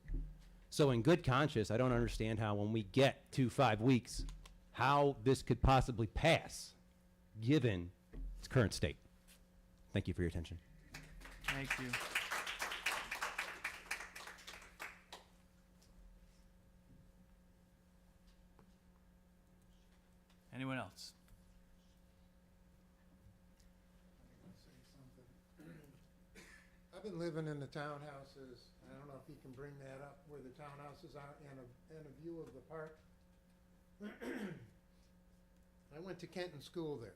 So in good conscience, I don't understand how when we get to 5 weeks, how this could possibly pass, given its current state. Thank you for your attention. Thank you. Anyone else? I've been living in the townhouses. I don't know if you can bring that up where the townhouses are and a view of the park. I went to Kenton School there.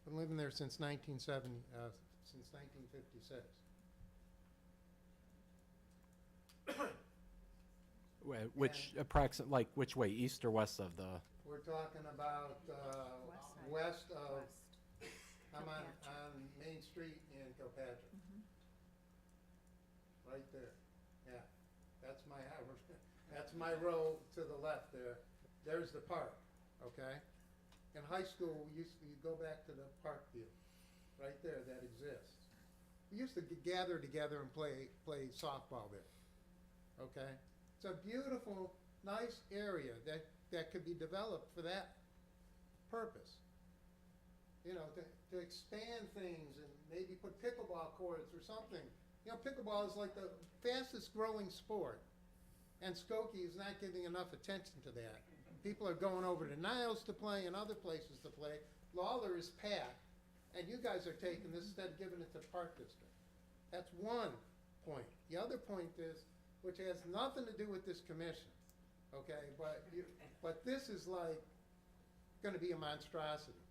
Been living there since 1956. Which way, east or west of the? We're talking about west of, I'm on Main Street in Kilpatrick. Right there, yeah. That's my house. That's my row to the left there. There's the park, okay? In high school, we used to, you go back to the park view, right there, that exists. We used to gather together and play softball there, okay? It's a beautiful, nice area that could be developed for that purpose. You know, to expand things and maybe put pickleball courts or something. You know, pickleball is like the fastest growing sport, and Skokie is not giving enough attention to that. People are going over to Niles to play and other places to play. Lawler is packed, and you guys are taking this instead of giving it to the Park District. That's one point. The other point is, which has nothing to do with this commission, okay, but this is like gonna be a monstrosity.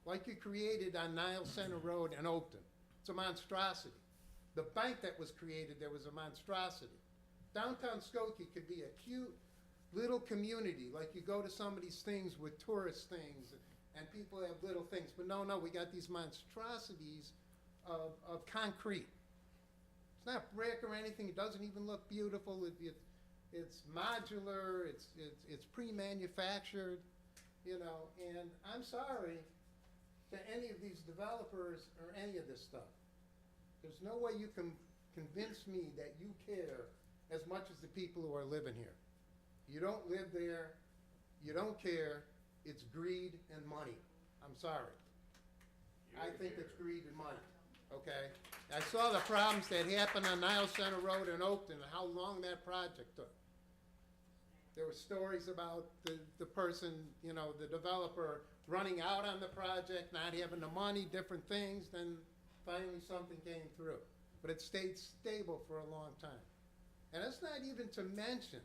Like you created on Niles Center Road in Oakton. It's a monstrosity. The bank that was created there was a monstrosity. Downtown Skokie could be a cute little community, like you go to some of these things with tourist things, and people have little things, but no, we got these monstrosities of concrete. It's not brick or anything, it doesn't even look beautiful, it's modular, it's pre-manufactured, you know, and I'm sorry to any of these developers or any of this stuff. There's no way you can convince me that you care as much as the people who are living here. You don't live there, you don't care, it's greed and money. I'm sorry. I think it's greed and money, okay? I saw the problems that happened on Niles Center Road in Oakton and how long that project took. There were stories about the person, you know, the developer running out on the project, not having the money, different things, then finally something came through. But it stayed stable for a long time. And that's not even to mention,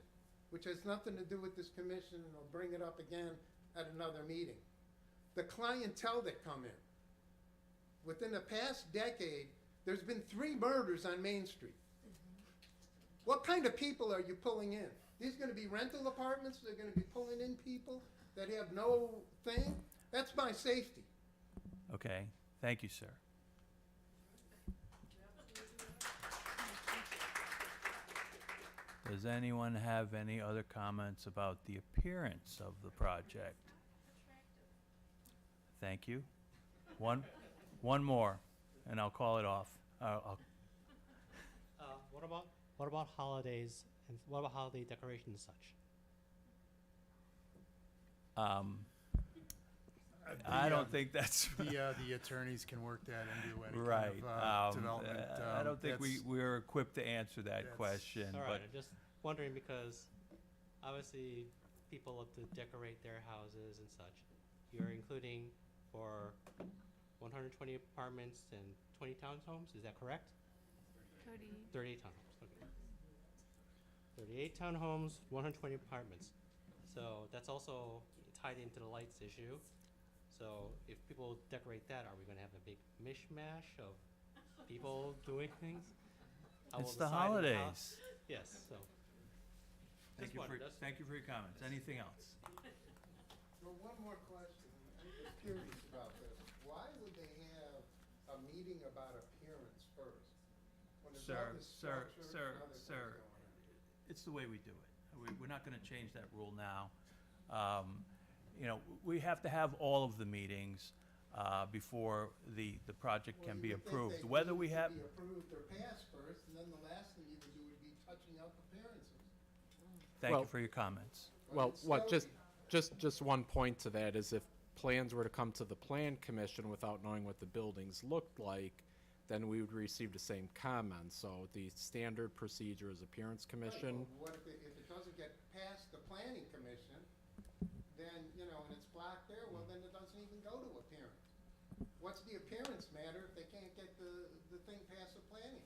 which has nothing to do with this commission, and I'll bring it up again at another meeting, the clientele that come in. Within the past decade, there's been 3 murders on Main Street. What kind of people are you pulling in? These gonna be rental apartments? They're gonna be pulling in people that have no thing? That's my safety. Okay, thank you, sir. Does anyone have any other comments about the appearance of the project? Thank you. One more, and I'll call it off. What about holidays and what about holiday decorations and such? I don't think that's The attorneys can work that into any right. kind of development. I don't think that's- we're equipped to answer that question. All but right, I'm just wondering because obviously people love to decorate their houses and such. You're including for 120 apartments and 20 townhomes, is that correct? 38 townhomes, okay. 38 townhomes, 120 apartments. So that's also tied into the lights issue. So if people decorate that, are we gonna have a big mishmash of people doing things? How It's will the side of holidays. house- Yes, so. Thank you for, thank you for your comments. Anything else? Well, one more question. I'm just curious about this. Why would they have a meeting about appearance first? When there's all this structure and other things going on? It's the way we do it. We're not gonna change that rule now. You know, we have to have all of the meetings, before the project can be approved. Whether we have, Be approved or passed first, and then the last thing you would do would be touching up appearances. thank you Well- for your comments. Well, it's what, so- just one point to that is if plans were to come to the plan commission without knowing what the buildings looked like, then we would receive the same comments. So the standard procedure is appearance commission. Well, what if it doesn't get past the planning commission, then, you know, and it's blocked there, well, then it doesn't even go to appearance. What's the appearance matter if they can't get the thing past the planning?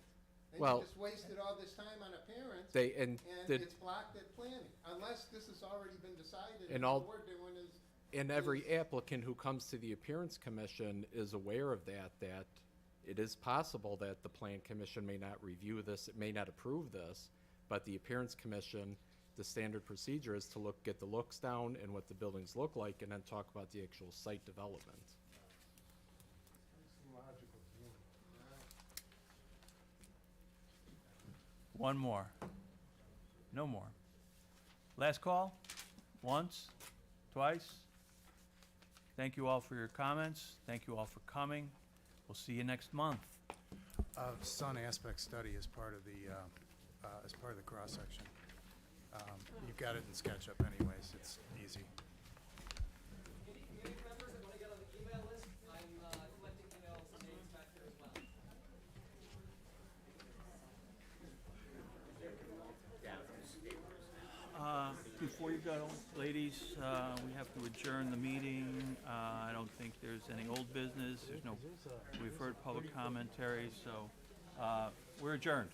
Then Well- you just wasted all this time on appearance, They, and the, it's blocked at planning, unless this has already been decided, And and all- all we're doing is. and every applicant who comes to the appearance commission is aware of that it is possible that the plan commission may not review this, it may not approve this, but the appearance commission, the standard procedure is to get the looks down and what the buildings look like, and then talk about the actual site development. Seems logical to me. One more. No more. Last call? Once? Twice? Thank you all for your comments. Thank you all for coming. We'll see you next month. Sun aspect study is part of the, cross-section. You've got it in SketchUp anyways, it's easy. Community members that want to get on the email list, I'm collecting emails and names back there as well. Before you go, ladies, we have to adjourn the meeting. I don't think there's any old business. There's no, we've heard public commentary, so we're adjourned.